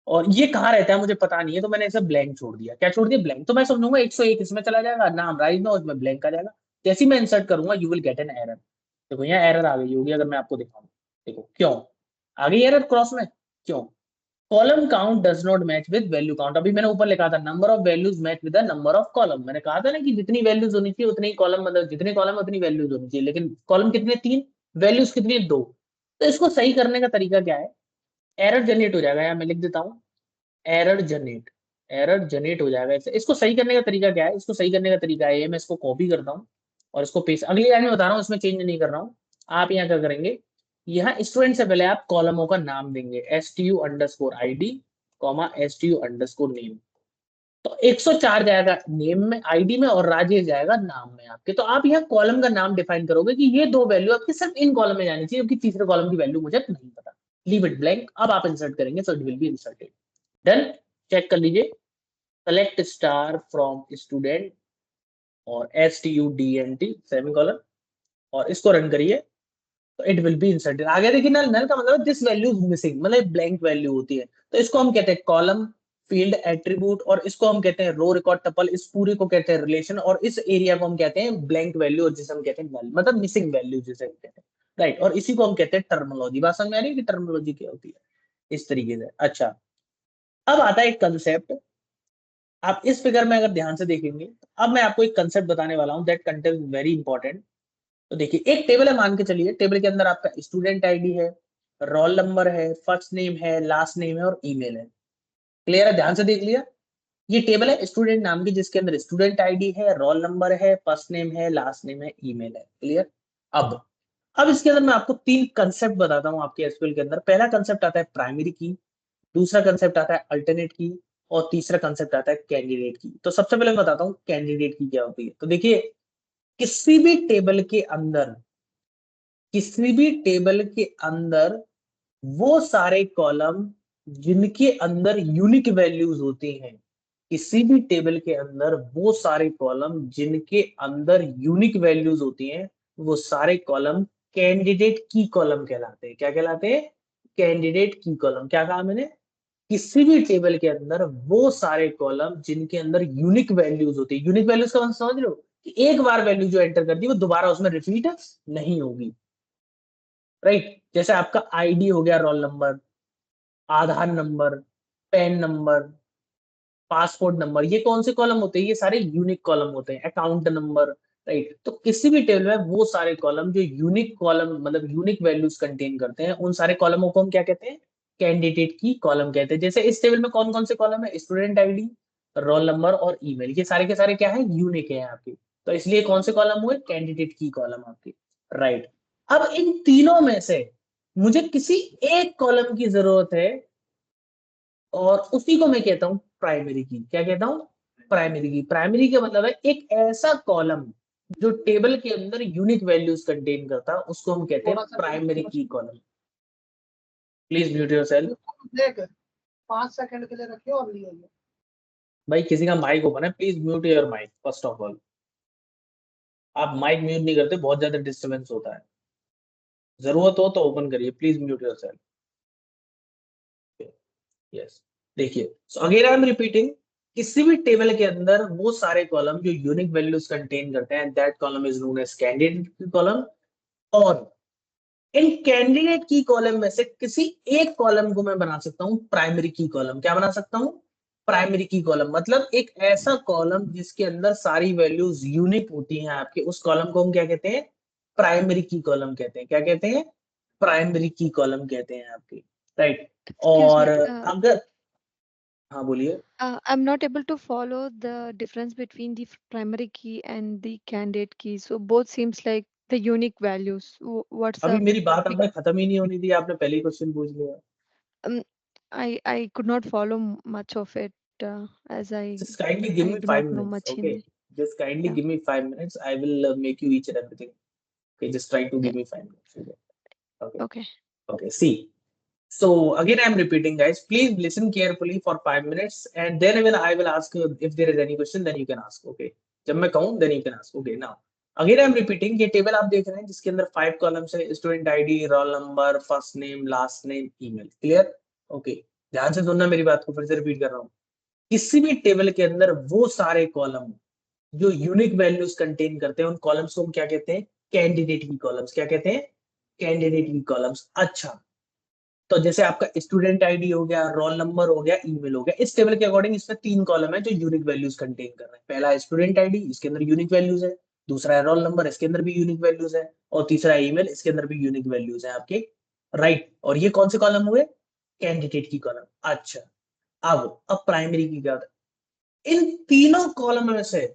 और ये कहाँ रहता है मुझे पता नहीं है, तो मैंने इसे ब्लैंक छोड़ दिया। क्या छोड़ दिया? ब्लैंक। तो मैं समझूंगा 101 इसमें चला जाएगा, नाम राइज में, उसमें ब्लैंक आ जाएगा। जैसे ही मैं इंसर्ट करूंगा you will get an error. देखो यहाँ एरर आ गई होगी, अगर मैं आपको दिखाऊं। देखो क्यों आ गई एरर क्रॉस में? क्यों? Column count does not match with value count. अभी मैंने ऊपर लिखा था number of values match with the number of column. मैंने कहा था ना कि जितनी वैल्यूज होनी चाहिए उतनी कॉलम, मतलब जितने कॉलम उतनी वैल्यूज होनी चाहिए, लेकिन कॉलम कितने? 3, वैल्यूज कितनी? 2। तो इसको सही करने का तरीका क्या है? एरर जनरेट हो जाएगा, यहाँ मैं लिख देता हूँ, एरर जनरेट, एरर जनरेट हो जाएगा। इसको सही करने का तरीका क्या है? इसको सही करने का तरीका है, मैं इसको कॉपी करता हूँ और इसको पेस्ट, अगली लाइन में बता रहा हूँ, इसमें चेंज नहीं कर रहा हूँ। आप यहाँ क्या करेंगे, यहाँ स्टूडेंट से पहले आप कॉलमों का नाम देंगे, stu_id, stu_name। तो 104 जाएगा नेम में, आईडी में, और राजेश जाएगा नाम में आपके। तो आप यहाँ कॉलम का नाम डिफाइन करोगे कि ये 2 वैल्यू आपके सिर्फ इन कॉलम में जानी चाहिए, क्योंकि तीसरे कॉलम की वैल्यू मुझे नहीं पता। Leave it blank. अब आप इंसर्ट करेंगे, so it will be inserted. Done. Check कर लीजिए, सेलेक्ट स्टार फ्रॉम स्टूडेंट और STUDENT सेमीकोलन, और इसको रन करिए तो इट विल बी इंसर्टेड। आगे देखिए नल, नल का मतलब दिस वैल्यू इज मिसिंग, मतलब ब्लैंक वैल्यू होती है। तो इसको हम कहते हैं कॉलम, फील्ड, एट्रीब्यूट, और इसको हम कहते हैं रो, रिकॉर्ड, टपल। इस पूरे को कहते हैं रिलेशन, और इस एरिया को हम कहते हैं ब्लैंक वैल्यू, और जिसे हम कहते हैं नल, मतलब मिसिंग वैल्यू जिसे हम कहते हैं। राइट, और इसी को हम कहते हैं टर्मिनोलॉजी। बात समझ में आ रही है कि टर्मिनोलॉजी क्या होती है? इस तरीके से। अच्छा, अब आता है एक कंसेप्ट आप इस फिगर में अगर ध्यान से देखेंगे, अब मैं आपको एक कंसेप्ट बताने वाला हूं दैट कंटेंट वेरी इंपॉर्टेंट। तो देखिए एक टेबल है, मान के चलिए टेबल के अंदर आपका स्टूडेंट आईडी है, रोल नंबर है, फर्स्ट नेम है, लास्ट नेम है और ईमेल है। क्लियर है? ध्यान से देख लिया, ये टेबल है स्टूडेंट नाम की जिसके अंदर स्टूडेंट आईडी है, रोल नंबर है, फर्स्ट नेम है, लास्ट नेम है, ईमेल है। क्लियर? अब इसके अंदर मैं आपको 3 कंसेप्ट बताता हूं आपके एसक्यूएल के अंदर। पहला कंसेप्ट आता है प्राइमरी की, दूसरा कंसेप्ट आता है अल्टरनेट की और तीसरा कंसेप्ट आता है कैंडिडेट की। तो सबसे पहले मैं बताता हूँ कैंडिडेट की क्या होती है। तो देखिए किसी भी टेबल के अंदर, किसी भी टेबल के अंदर वो सारे कॉलम जिनके अंदर यूनिक वैल्यूज होती हैं, किसी भी टेबल के अंदर वो सारे कॉलम जिनके अंदर यूनिक वैल्यूज होती हैं, वो सारे कॉलम कैंडिडेट की कॉलम कहलाते हैं। क्या कहलाते हैं? Candidate key column. क्या कहा मैंने? किसी भी टेबल के अंदर वो सारे कॉलम जिनके अंदर यूनिक वैल्यूज होती है। यूनिक वैल्यूज का मतलब समझ रहे हो कि एक बार वैल्यू जो एंटर कर दी वो दोबारा उसमें रिपीट नहीं होगी। राइट? जैसे आपका आईडी हो गया, roll number, Aadhaar number, PAN number, passport number, ये कौन से कॉलम होते हैं? ये सारे यूनिक कॉलम होते हैं। Account number, right? तो किसी भी टेबल में वो सारे कॉलम जो यूनिक कॉलम मतलब यूनिक वैल्यूज कंटेन करते हैं, उन सारे कॉलमों को हम क्या कहते हैं? कैंडिडेट की कॉलम कहते हैं। जैसे इस टेबल में कौन कौन से कॉलम है? स्टूडेंट आईडी, रोल नंबर और ईमेल, ये सारे के सारे क्या है? यूनिक है आपके। तो इसलिए कौन से कॉलम हुए? कैंडिडेट की कॉलम आपकी। राइट? अब इन तीनों में से मुझे किसी एक कॉलम की जरूरत है और उसी को मैं कहता हूं प्राइमरी की। क्या कहता हूं? प्राइमरी की। प्राइमरी का मतलब है एक ऐसा कॉलम जो टेबल के अंदर यूनिक वैल्यूज कंटेन करता है, उसको हम कहते हैं प्राइमरी की कॉलम। Please mute yourself. देख 5 सेकंड के लिए रखिए और लिए भाई किसी का माइक ओपन है, please mute your mic first of all. आप माइक म्यूट नहीं करते, बहुत ज्यादा डिस्टर्बेंस होता है। जरूरत हो तो ओपन करिए, प्लीज म्यूट योरसेल्फ। यस, देखिए so again I am repeating, किसी भी टेबल के अंदर वो सारे कॉलम जो यूनिक वैल्यूज कंटेन करते हैं, that column is known as candidate key column. और इन कैंडिडेट की कॉलम में से किसी एक कॉलम को मैं बना सकता हूं प्राइमरी की कॉलम। क्या बना सकता हूं? प्राइमरी की कॉलम। मतलब एक ऐसा कॉलम जिसके अंदर सारी वैल्यूज यूनिक होती हैं आपके, उस कॉलम को हम क्या कहते हैं? प्राइमरी की कॉलम कहते हैं। क्या कहते हैं? प्राइमरी की कॉलम कहते हैं आपकी। राइट? Excuse और me. अगर, हाँ बोलिए। I'm not able to follow the difference between the primary key and the candidate key. So both seems like the unique values. What's अभी the मेरी बात big? आपने खत्म ही नहीं होनी दी, आपने पहले ही क्वेश्चन पूछ लिया। Um, I could not follow much of it as Just kindly give I me do 5 not know minutes, much okay? Hindi. Just kindly Yeah. give me 5 minutes. I will make you each and everything. Okay, just try to Yeah. give me 5 minutes. Okay. Okay. Okay. Okay. See. So again, I'm repeating, guys. Please listen carefully for 5 minutes, and then I will ask you if there is any question. Then you can ask. Okay. जब मैं कहूँ, then you can ask. Okay. Now, again, I'm repeating. ये टेबल आप देख रहे हैं जिसके अंदर 5 कॉलम्स है, student ID, roll number, first name, last name, email. Clear? Okay, ध्यान से सुनना मेरी बात को, फिर से रिपीट कर रहा हूँ। किसी भी टेबल के अंदर वो सारे कॉलम जो यूनिक वैल्यूज कंटेन करते हैं, उन कॉलम्स को हम क्या कहते हैं? कैंडिडेट की कॉलम्स। क्या कहते हैं? कैंडिडेट की कॉलम्स। अच्छा, तो जैसे आपका स्टूडेंट आईडी हो गया, रोल नंबर हो गया, ईमेल हो गया, इस टेबल के अकॉर्डिंग इसमें 3 कॉलम है जो यूनिक वैल्यूज कंटेन कर रहे हैं। पहला है स्टूडेंट आईडी, इसके अंदर यूनिक वैल्यूज है। दूसरा है रोल नंबर, इसके अंदर भी यूनिक वैल्यूज है। और तीसरा है ईमेल, इसके अंदर भी यूनिक वैल्यूज है आपके। राइट? और ये कौन से कॉलम हुए? Candidate key column. अच्छा, अब प्राइमरी की क्या होता है? इन तीनों कॉलम में से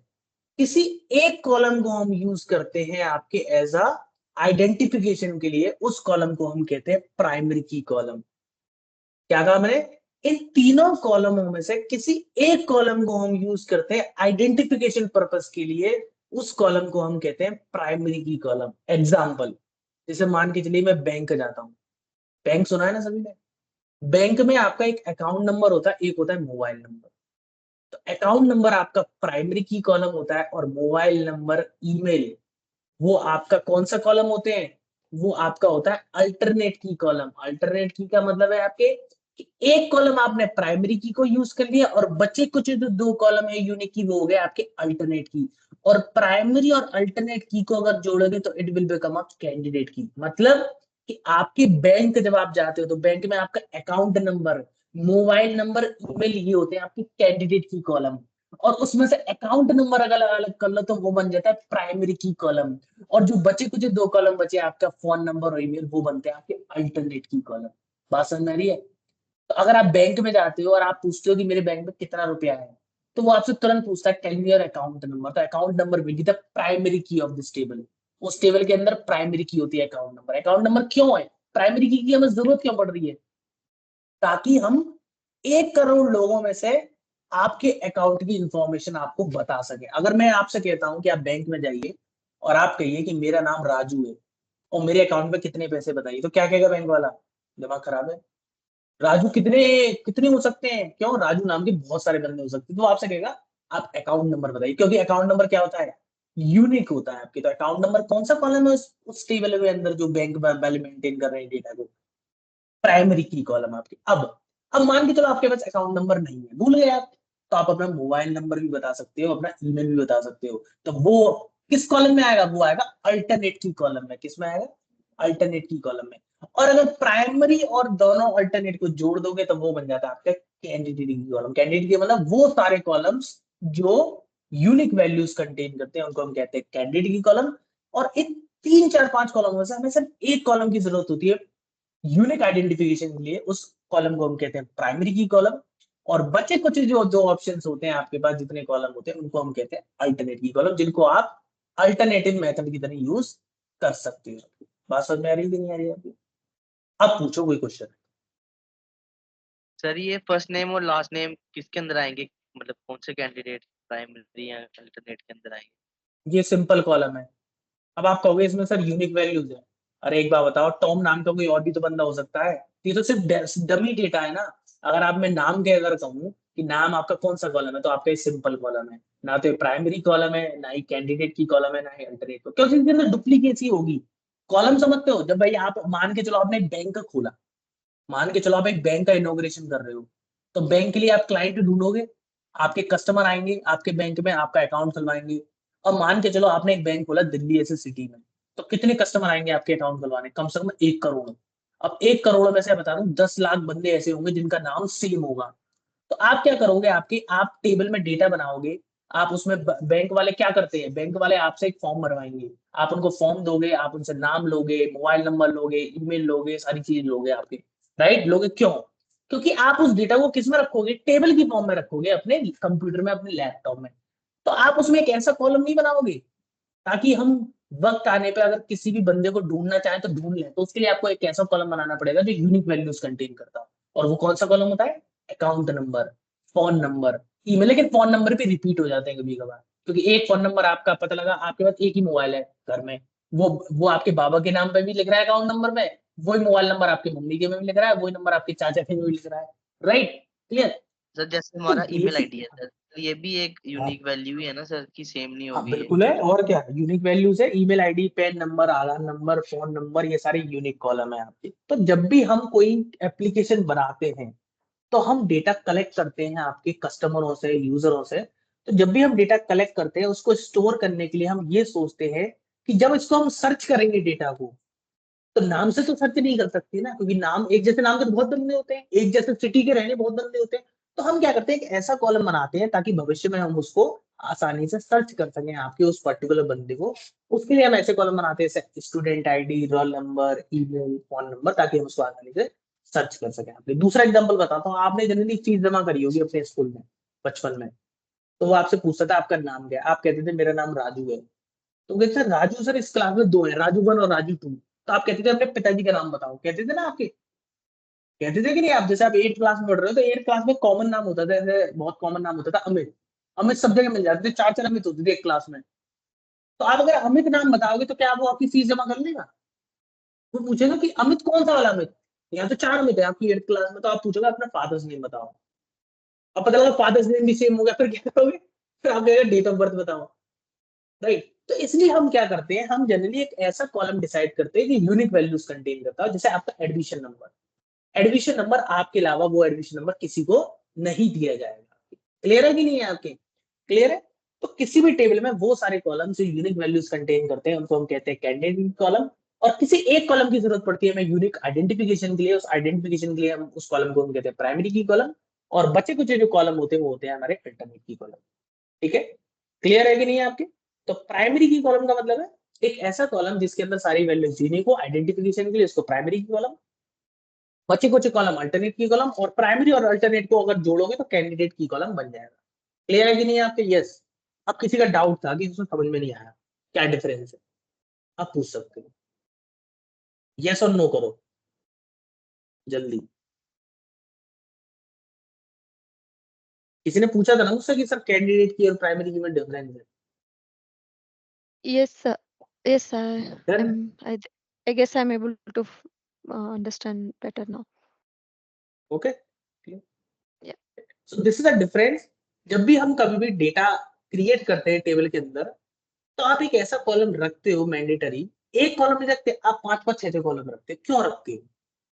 किसी एक कॉलम को हम यूज करते हैं आपके एज अ आइडेंटिफिकेशन के लिए, उस कॉलम को हम कहते हैं प्राइमरी की कॉलम। क्या कहा मैंने? इन तीनों कॉलमों में से किसी एक कॉलम को हम यूज करते हैं आइडेंटिफिकेशन पर्पस के लिए, उस कॉलम को हम कहते हैं प्राइमरी की कॉलम। एग्जाम्पल, जैसे मान के चलिए मैं बैंक जाता हूँ। बैंक सुना है ना सभी ने? बैंक में आपका एक अकाउंट नंबर होता है, एक होता है मोबाइल नंबर। तो अकाउंट नंबर आपका प्राइमरी की कॉलम होता है और मोबाइल नंबर, ईमेल, वो आपका कौन सा कॉलम होते हैं? वो आपका होता है अल्टरनेट की कॉलम। अल्टरनेट की का मतलब है आपके कि एक कॉलम आपने प्राइमरी की को यूज कर लिया और बचे कुछ जो 2 कॉलम है यूनिक की, वो हो गए आपके अल्टरनेट की। और प्राइमरी और अल्टरनेट की को अगर जोड़ोगे तो it will become a candidate की। मतलब कि आपके बैंक जब आप जाते हो तो बैंक में आपका account number, mobile number, email, ये होते हैं आपकी कैंडिडेट की कॉलम। और उसमें से अकाउंट नंबर अगर अलग कर लो तो वो बन जाता है प्राइमरी की कॉलम, और जो बचे कुछ 2 कॉलम बचे आपका फोन नंबर और ईमेल, वो बनते हैं आपके अल्टरनेट की कॉलम। बात समझ में आ रही है? तो अगर आप बैंक में जाते हो और आप पूछते हो कि मेरे बैंक में कितना रुपया है, तो वो आपसे तुरंत पूछता है tell me your account number, तो account number will be the primary key of this table. उस टेबल के अंदर प्राइमरी की होती है अकाउंट नंबर। अकाउंट नंबर क्यों है, प्राइमरी की हमें जरूरत क्यों पड़ रही है? ताकि हम 1 करोड़ लोगों में से आपके अकाउंट की इंफॉर्मेशन आपको बता सके। अगर मैं आपसे कहता हूं कि आप बैंक में जाइए और आप कहिए कि मेरा नाम राजू है और मेरे अकाउंट में कितने पैसे बताइए, तो क्या कहेगा बैंक वाला? दिमाग खराब है, राजू कितने कितने हो सकते हैं, क्यों, राजू नाम के बहुत सारे बंदे हो सकते हैं। तो आपसे कहेगा आप अकाउंट नंबर बताइए, क्योंकि अकाउंट नंबर क्या होता है, यूनिक होता है आपके। तो अकाउंट नंबर कौन सा कॉलम है उस टेबल के अंदर जो बैंक वाले मेंटेन कर रहे हैं डेटा को? प्राइमरी की कॉलम आपकी। अब मान के चलो आपके पास अकाउंट नंबर नहीं है, भूल गए आप, तो आप अपना मोबाइल नंबर भी बता सकते हो, अपना ईमेल भी बता सकते हो। तो वो किस कॉलम में आएगा? वो आएगा अल्टरनेट की कॉलम में। किस में आएगा? अल्टरनेट की कॉलम में। और अगर प्राइमरी और दोनों अल्टरनेट को जोड़ दोगे तो वो बन जाता है आपका कैंडिडेट की कॉलम। कैंडिडेट के मतलब वो सारे कॉलम्स जो यूनिक वैल्यूज कंटेन करते हैं उनको हम कहते हैं कैंडिडेट की कॉलम। और इन 3 4 5 कॉलम में से हमें सिर्फ एक कॉलम की जरूरत होती है यूनिक आइडेंटिफिकेशन के लिए, उस कॉलम को हम कहते हैं प्राइमरी की कॉलम। और बचे कुछ जो 2 ऑप्शंस होते हैं आपके पास, जितने कॉलम होते हैं उनको हम कहते हैं अल्टरनेट की कॉलम, जिनको आप अल्टरनेटिव मेथड की तरह यूज कर सकते हो। बात समझ में आ रही है कि नहीं आ रही है आपको? अब पूछो कोई क्वेश्चन। सर ये फर्स्ट नेम और लास्ट नेम किसके अंदर आएंगे, मतलब कौन से कैंडिडेट प्राइमरी या अल्टरनेट के अंदर आएंगे? ये सिंपल कॉलम है। अब आप कहोगे इसमें सर यूनिक वैल्यूज है। अरे एक बात बताओ, टॉम नाम का कोई और भी तो बंदा हो सकता है, ये तो सिर्फ डमी डेटा है ना। अगर आप मैं नाम के अगर कहूँ कि नाम आपका कौन सा कॉलम है, तो आपका सिंपल कॉलम है, ना तो प्राइमरी कॉलम है, ना ही कैंडिडेट की कॉलम है, ना ही अल्टरनेट, क्योंकि इसके अंदर डुप्लीकेसी होगी। कॉलम समझते हो? जब भाई आप मान के चलो आपने एक बैंक खोला, मान के चलो आप एक बैंक का इनोग्रेशन कर रहे हो, तो बैंक के लिए आप क्लाइंट ढूंढोगे, आपके कस्टमर आएंगे आपके बैंक में, आपका अकाउंट खुलवाएंगे। और मान के चलो आपने एक बैंक खोला दिल्ली ऐसे सिटी में, तो कितने कस्टमर आएंगे आपके अकाउंट खुलवाने? कम से कम 1 करोड़। अब 1 करोड़ में से बता दूं 10 लाख बंदे ऐसे होंगे जिनका नाम सेम होगा। तो आप क्या करोगे, आपके आप टेबल में डेटा बनाओगे, आप उसमें बैंक वाले क्या करते हैं, बैंक वाले आपसे एक फॉर्म भरवाएंगे, आप उनको फॉर्म दोगे, आप उनसे नाम लोगे, मोबाइल नंबर लोगे, ईमेल लोगे, सारी चीज लोगे आपके, राइट? लोगे क्यों? क्योंकि आप उस डेटा को किस में रखोगे, टेबल की फॉर्म में रखोगे, अपने कंप्यूटर में, अपने लैपटॉप में। तो आप उसमें एक ऐसा कॉलम नहीं बनाओगे ताकि हम वक्त आने पे अगर किसी भी बंदे को ढूंढना चाहें तो ढूंढ लें। तो उसके लिए आपको एक ऐसा कॉलम बनाना पड़ेगा जो यूनिक वैल्यूज कंटेन करता हो। और वो कौन सा कॉलम होता है? Account number, phone number, email. लेकिन फोन नंबर भी रिपीट हो जाते हैं कभी कभार, क्योंकि एक फोन नंबर आपका पता लगा आपके पास एक ही मोबाइल है घर में, वो आपके बाबा के नाम पे भी लिख रहा है अकाउंट नंबर में, वही मोबाइल नंबर आपकी मम्मी के में भी लिख रहा है, वही नंबर आपके चाचा के में भी लिख रहा है, राइट? क्लियर? सर जैसे तो हमारा ईमेल बेसिक, आईडी है सर, ये भी एक यूनिक वैल्यू ही है ना सर, कि सेम नहीं हाँ होगी ये? बिल्कुल है, और क्या यूनिक वैल्यूज है, email ID, pan number, Aadhaar number, phone number, ये सारे यूनिक कॉलम है आपके। तो जब भी हम कोई एप्लीकेशन बनाते हैं तो हम डेटा कलेक्ट करते हैं आपके कस्टमरों से, यूजरों से। तो जब भी हम डेटा कलेक्ट करते हैं उसको स्टोर करने के लिए हम ये सोचते हैं कि जब इसको हम सर्च करेंगे डेटा को, तो नाम से तो सर्च नहीं कर सकते ना, क्योंकि नाम एक जैसे नाम के तो बहुत बंदे होते हैं, एक जैसे सिटी के रहने बहुत बंदे होते हैं। तो हम क्या करते हैं, एक ऐसा कॉलम बनाते हैं ताकि भविष्य में हम उसको आसानी से सर्च कर सकें, आपके उस पर्टिकुलर बंदे को। उसके लिए हम ऐसे कॉलम बनाते हैं, student ID, roll number, email, phone number, ताकि हम उसको आसानी से सर्च कर सकें। आपने दूसरा एग्जाम्पल बताता हूँ, आपने जनरली फीस जमा करी होगी अपने स्कूल में बचपन में, तो वो आपसे पूछता था आपका नाम क्या है, आप कहते थे मेरा नाम राजू है। तो कहते सर राजू सर इस क्लास में 2 है, राजू 1 और राजू 2। तो आप कहते थे अपने पिताजी का नाम बताओ, कहते थे ना आपके, कहते थे कि नहीं? आप जैसे आप 8th क्लास में पढ़ रहे हो तो 8th क्लास में कॉमन नाम होता था, जैसे बहुत कॉमन नाम होता था अमित। अमित सब जगह मिल जाते थे, 4 4 अमित होते थे एक क्लास में। तो आप अगर अमित नाम बताओगे तो क्या वो आपकी फीस जमा कर लेगा? वो पूछेगा कि अमित कौन सा वाला अमित, यहाँ तो 4 अमित है आपकी 8th क्लास में। तो आप पूछोगे अपना फादर्स नेम बताओ, अब पता लगा फादर्स नेम भी सेम हो गया, फिर क्या करोगे? फिर आप कहेगा डेट ऑफ बर्थ बताओ, राइट? तो इसलिए हम क्या करते हैं, हम जनरली एक ऐसा कॉलम डिसाइड करते हैं कि यूनिक वैल्यूज कंटेन करता है, जैसे आपका एडमिशन नंबर। एडमिशन नंबर आपके अलावा वो एडमिशन नंबर किसी को नहीं दिया जाएगा। क्लियर है कि नहीं है आपके? क्लियर है? तो किसी भी टेबल में वो सारे कॉलम जो यूनिक वैल्यूज कंटेन करते हैं उनको हम कहते हैं कैंडिडेट कॉलम। और किसी एक कॉलम की जरूरत पड़ती है हमें यूनिक आइडेंटिफिकेशन के लिए, उस आइडेंटिफिकेशन के लिए हम उस कॉलम को हम कहते हैं प्राइमरी की कॉलम। और बचे कुछ जो कॉलम होते हैं वो होते हैं हमारे अल्टरनेट की कॉलम। ठीक है, क्लियर है कि नहीं है आपके? तो प्राइमरी की कॉलम का मतलब है एक ऐसा कॉलम जिसके अंदर सारी वैल्यूज यूनिक हो, आइडेंटिफिकेशन के लिए इसको प्राइमरी की कॉलम, बचे कुछ कॉलम अल्टरनेट की कॉलम, और प्राइमरी और अल्टरनेट को अगर जोड़ोगे तो कैंडिडेट की कॉलम बन जाएगा। क्लियर है कि नहीं आपके? यस। अब किसी का डाउट था कि उसमें समझ में नहीं आया क्या डिफरेंस है, आप पूछ सकते हो, यस और नो करो जल्दी। किसी ने पूछा था ना मुझसे कि सर कैंडिडेट की और प्राइमरी की में डिफरेंस है। Yes, sir. Yes, Done? I guess I'm able to understand better now. Okay, Yeah. So this is a difference. जब भी हम कभी भी डेटा क्रिएट करते हैं टेबल के अंदर, तो आप एक ऐसा कॉलम रखते हो मैंडेटरी, एक कॉलम नहीं रखते आप, 5-5 6-6 कॉलम रखते हो। क्यों रखते हो?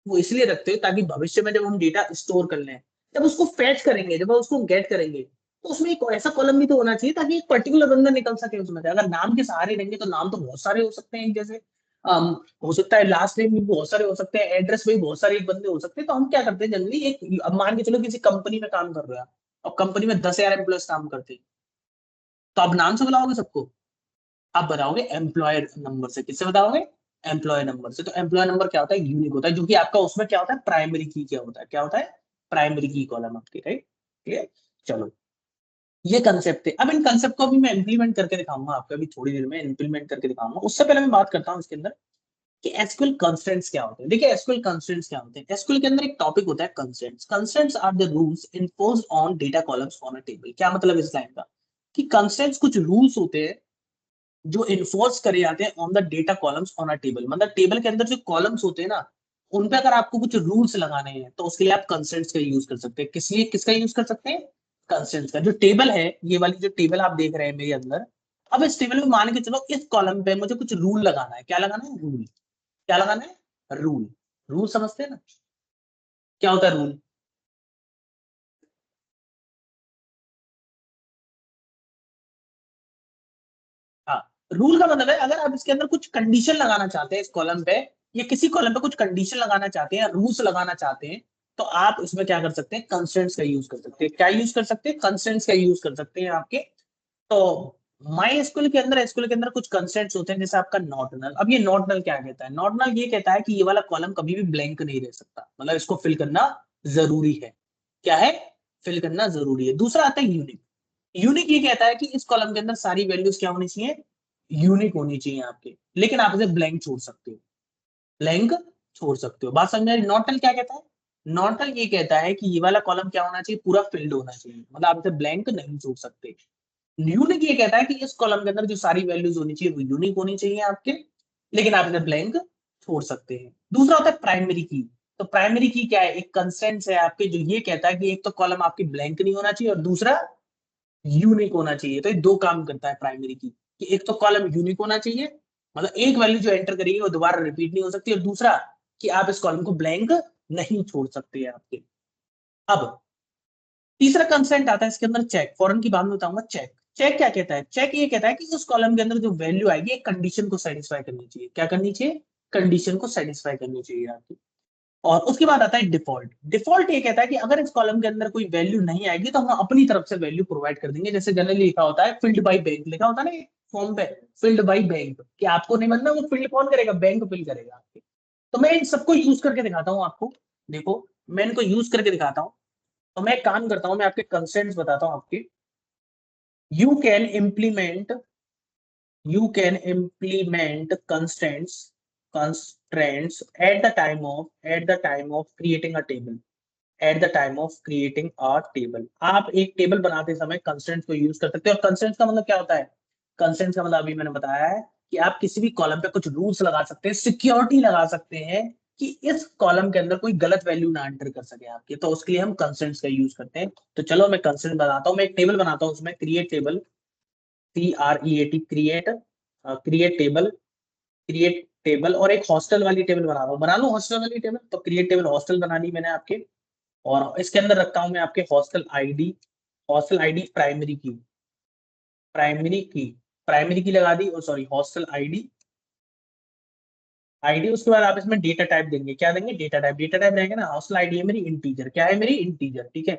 वो इसलिए रखते हो ताकि भविष्य में जब हम डेटा स्टोर कर लें, जब उसको फैच करेंगे, जब उसको गेट करेंगे, तो उसमें एक ऐसा कॉलम भी तो होना चाहिए ताकि एक पर्टिकुलर बंदा निकल सके उसमें से। अगर नाम के सहारे रहेंगे तो नाम तो बहुत सारे हो सकते हैं, जैसे हो सकता है लास्ट नेम भी बहुत सारे हो सकते हैं, एड्रेस में भी बहुत सारे बंदे हो सकते हैं। तो हम क्या करते हैं जनरली, एक अब मान के चलो किसी कंपनी में काम कर रहे हो आप, और कंपनी में 10,000 एम्प्लॉयज काम करते हैं, तो आप नाम से बुलाओगे सबको? आप बताओगे एम्प्लॉयर नंबर से। किससे बताओगे? एम्प्लॉय नंबर से। तो एम्प्लॉय नंबर क्या होता है? यूनिक होता है, जो कि आपका उसमें क्या होता है? प्राइमरी की क्या होता है? क्या होता है? प्राइमरी की कॉलम आपकी, राइट? क्लियर? चलो, ये कंसेप्ट है। अब इन कंसेप्ट को भी मैं इंप्लीमेंट करके दिखाऊंगा आपको, अभी थोड़ी देर में इंप्लीमेंट करके दिखाऊंगा। उससे पहले मैं बात करता हूँ इसके अंदर कि एसक्यूएल कंस्ट्रेंट्स क्या होते हैं। देखिए एसक्यूएल कंस्ट्रेंट्स क्या होते हैं। एसक्यूएल के अंदर एक टॉपिक होता है constraints. Constraints are the rules imposed on data columns on a table. क्या मतलब इस लाइन का? कि कंस्ट्रेंट्स कुछ रूल्स होते हैं जो इन्फोर्स करे जाते हैं on the data columns on a table. मतलब टेबल के अंदर जो कॉलम्स होते हैं ना, उन पे अगर आपको कुछ रूल्स लगाने हैं तो उसके लिए आप कंस्ट्रेंट्स का यूज कर सकते हैं। किस लिए, किसका यूज कर सकते हैं? कंस्ट्रेंट्स का। जो टेबल है, ये वाली जो टेबल आप देख रहे हैं मेरे अंदर, अब इस टेबल में मान के चलो इस कॉलम पे मुझे कुछ रूल लगाना है। क्या लगाना है? रूल। क्या लगाना है? रूल। रूल समझते हैं ना? क्या होता है रूल? हाँ, रूल का मतलब है अगर आप इसके अंदर कुछ कंडीशन लगाना चाहते हैं इस कॉलम पे, या किसी कॉलम पे कुछ कंडीशन लगाना चाहते हैं या रूल्स लगाना चाहते हैं, तो आप इसमें क्या कर सकते हैं? कंस्ट्रेंट्स का यूज कर सकते हैं। क्या यूज कर सकते हैं? कंस्ट्रेंट्स का यूज कर सकते हैं आपके। तो माई एसक्यूएल के अंदर, एसक्यूएल के अंदर कुछ कंस्ट्रेंट्स होते हैं, जैसे आपका नॉट नल। अब ये नॉट नल क्या कहता है? नॉट नल ये कहता है कि ये वाला कॉलम कभी भी ब्लैंक नहीं रह सकता, मतलब इसको फिल करना जरूरी है। क्या है? फिल करना जरूरी है। दूसरा आता है यूनिक। यूनिक ये कहता है कि इस कॉलम के अंदर सारी वैल्यूज क्या होनी चाहिए? यूनिक होनी चाहिए आपके, लेकिन आप इसे ब्लैंक छोड़ सकते हो। ब्लैंक छोड़ सकते हो। बात समझ में आ रही? नॉट नल क्या कहता है? नॉट नल ये कहता है कि ये वाला कॉलम क्या होना चाहिए? पूरा फिल्ड होना चाहिए, मतलब आप इसे ब्लैंक नहीं छोड़ सकते। यूनिक ये कहता है कि इस कॉलम के अंदर जो सारी वैल्यूज होनी चाहिए वो यूनिक होनी चाहिए आपके, लेकिन आप इसे ब्लैंक छोड़ सकते हैं। दूसरा होता है प्राइमरी की। तो प्राइमरी की क्या है? एक कंस्ट्रेंट है आपके जो ये कहता है कि एक तो कॉलम आपकी ब्लैंक नहीं होना चाहिए और दूसरा यूनिक होना चाहिए। तो ये दो काम करता है प्राइमरी की, कि एक तो कॉलम यूनिक होना चाहिए, मतलब एक वैल्यू जो एंटर करेगी वो दोबारा रिपीट नहीं हो सकती, और दूसरा कि आप इस कॉलम को ब्लैंक नहीं छोड़ सकते हैं आपके। अब तीसरा कंसेंट आता है इसके अंदर, चेक। फॉरन की बात में बताऊंगा चेक। चेक क्या कहता है? चेक ये कहता है कि उस कॉलम के अंदर जो वैल्यू आएगी एक कंडीशन को सेटिस्फाई करनी चाहिए। क्या करनी चाहिए? कंडीशन को सेटिस्फाई करनी चाहिए आपकी। और उसके बाद आता है डिफॉल्ट। डिफॉल्ट ये कहता है कि अगर इस कॉलम के अंदर कोई वैल्यू नहीं आएगी तो हम अपनी तरफ से वैल्यू प्रोवाइड कर देंगे। जैसे जनरली लिखा होता है फिल्ड बाय बैंक, लिखा होता है ना फॉर्म पे, फिल्ड बाय बैंक, कि आपको नहीं बनना, वो फिल्ड कौन करेगा? बैंक फिल करेगा आपके। तो मैं इन सबको यूज करके दिखाता हूँ आपको। देखो, मैं इनको यूज करके दिखाता हूँ। तो मैं एक काम करता हूँ, मैं आपके कंस्ट्रेंट्स बताता हूँ आपके। You can implement constraints at the time of creating a table, at the time of creating a table. आप एक टेबल बनाते समय कंस्ट्रेंट्स को यूज कर सकते हैं। और कंस्ट्रेंट्स का मतलब क्या होता है? कंस्ट्रेंट्स का मतलब अभी मैंने बताया है कि आप किसी भी कॉलम पे कुछ रूल्स लगा सकते हैं, सिक्योरिटी लगा सकते हैं कि इस कॉलम के अंदर कोई गलत वैल्यू ना एंटर कर सके आपके। तो उसके लिए हम कंस्ट्रेंट्स का यूज करते हैं। तो चलो मैं कंस्ट्रेंट बनाता हूँ, मैं एक टेबल बनाता हूँ, उसमें create table, CREAT, create table, और एक हॉस्टल वाली टेबल बना रहा हूँ। बना लो हॉस्टल वाली टेबल। तो क्रिएट टेबल हॉस्टल बना ली मैंने आपके, और इसके अंदर रखता हूं मैं आपके हॉस्टल आईडी प्राइमरी की लगा दी, और सॉरी हॉस्टल आईडी। उसके बाद आप इसमें डेटा टाइप देंगे। क्या देंगे? Data type. डेटा टाइप रहेगा ना, हॉस्टल आईडी है मेरी इंटीजर। क्या है? मेरी इंटीजर, ठीक है।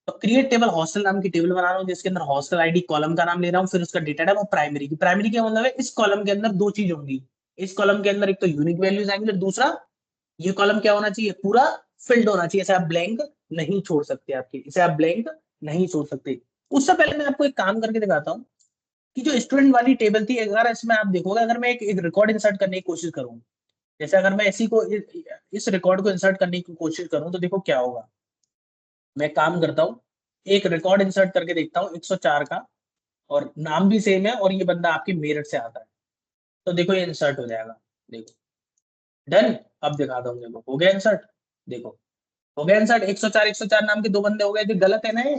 तो क्रिएट टेबल हॉस्टल नाम की टेबल बना रहा हूँ जिसके अंदर हॉस्टल आईडी कॉलम का नाम ले रहा हूँ, फिर उसका डेटा टाइप और प्राइमरी की। प्राइमरी का मतलब है इस कॉलम के अंदर दो चीज होंगी, इस कॉलम के अंदर एक तो यूनिक वैल्यूज आएंगे और दूसरा ये कॉलम क्या होना चाहिए, पूरा फिल्ड होना चाहिए, इसे आप ब्लैंक नहीं छोड़ सकते, आपके इसे आप ब्लैंक नहीं छोड़ सकते। उससे पहले मैं आपको एक काम करके दिखाता हूँ कि जो स्टूडेंट वाली टेबल थी, अगर इसमें आप देखोगे, अगर मैं एक रिकॉर्ड इंसर्ट करने की कोशिश करूँ, जैसे अगर मैं इसी को इस रिकॉर्ड को इंसर्ट करने की कोशिश करूँ तो देखो क्या होगा। मैं काम करता हूँ, एक रिकॉर्ड इंसर्ट करके देखता हूँ 104 का, और नाम भी सेम है और ये बंदा आपके मेरठ से आता है, तो देखो ये इंसर्ट हो जाएगा। देखो डन। अब दिखाता हूँ, देखो हो गया इंसर्ट, देखो हो गया इंसर्ट। 104 नाम के दो बंदे हो गए, जो गलत है ना, ये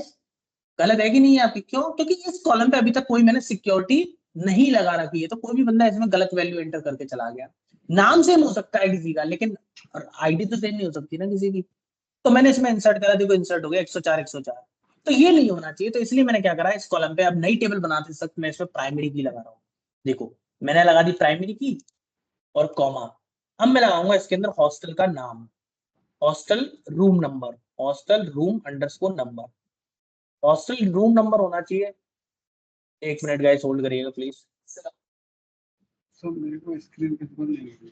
गलत है कि नहीं है आपकी? क्यों? क्योंकि इस कॉलम पे अभी तक कोई मैंने सिक्योरिटी नहीं लगा रखी है, तो कोई भी बंदा इसमें गलत वैल्यू एंटर करके चला गया। नाम सेम हो सकता है किसी का, लेकिन आईडी तो सेम नहीं हो सकती ना किसी की। तो मैंने इसमें इंसर्ट करा, देखो इंसर्ट हो गया 104। तो ये नहीं होना चाहिए, तो इसलिए मैंने क्या करा, इस कॉलम पे अब नई टेबल बनाते वक्त मैं इसमें प्राइमरी की लगा रहा हूँ। देखो मैंने लगा दी प्राइमरी की और कॉमा। अब मैं लगाऊंगा इसके अंदर हॉस्टल का नाम, hostel room number, hostel room underscore number, hostel room number होना चाहिए। एक मिनट गाइस होल्ड करिएगा प्लीज। सब मेरे को स्क्रीन पे खोल नहीं।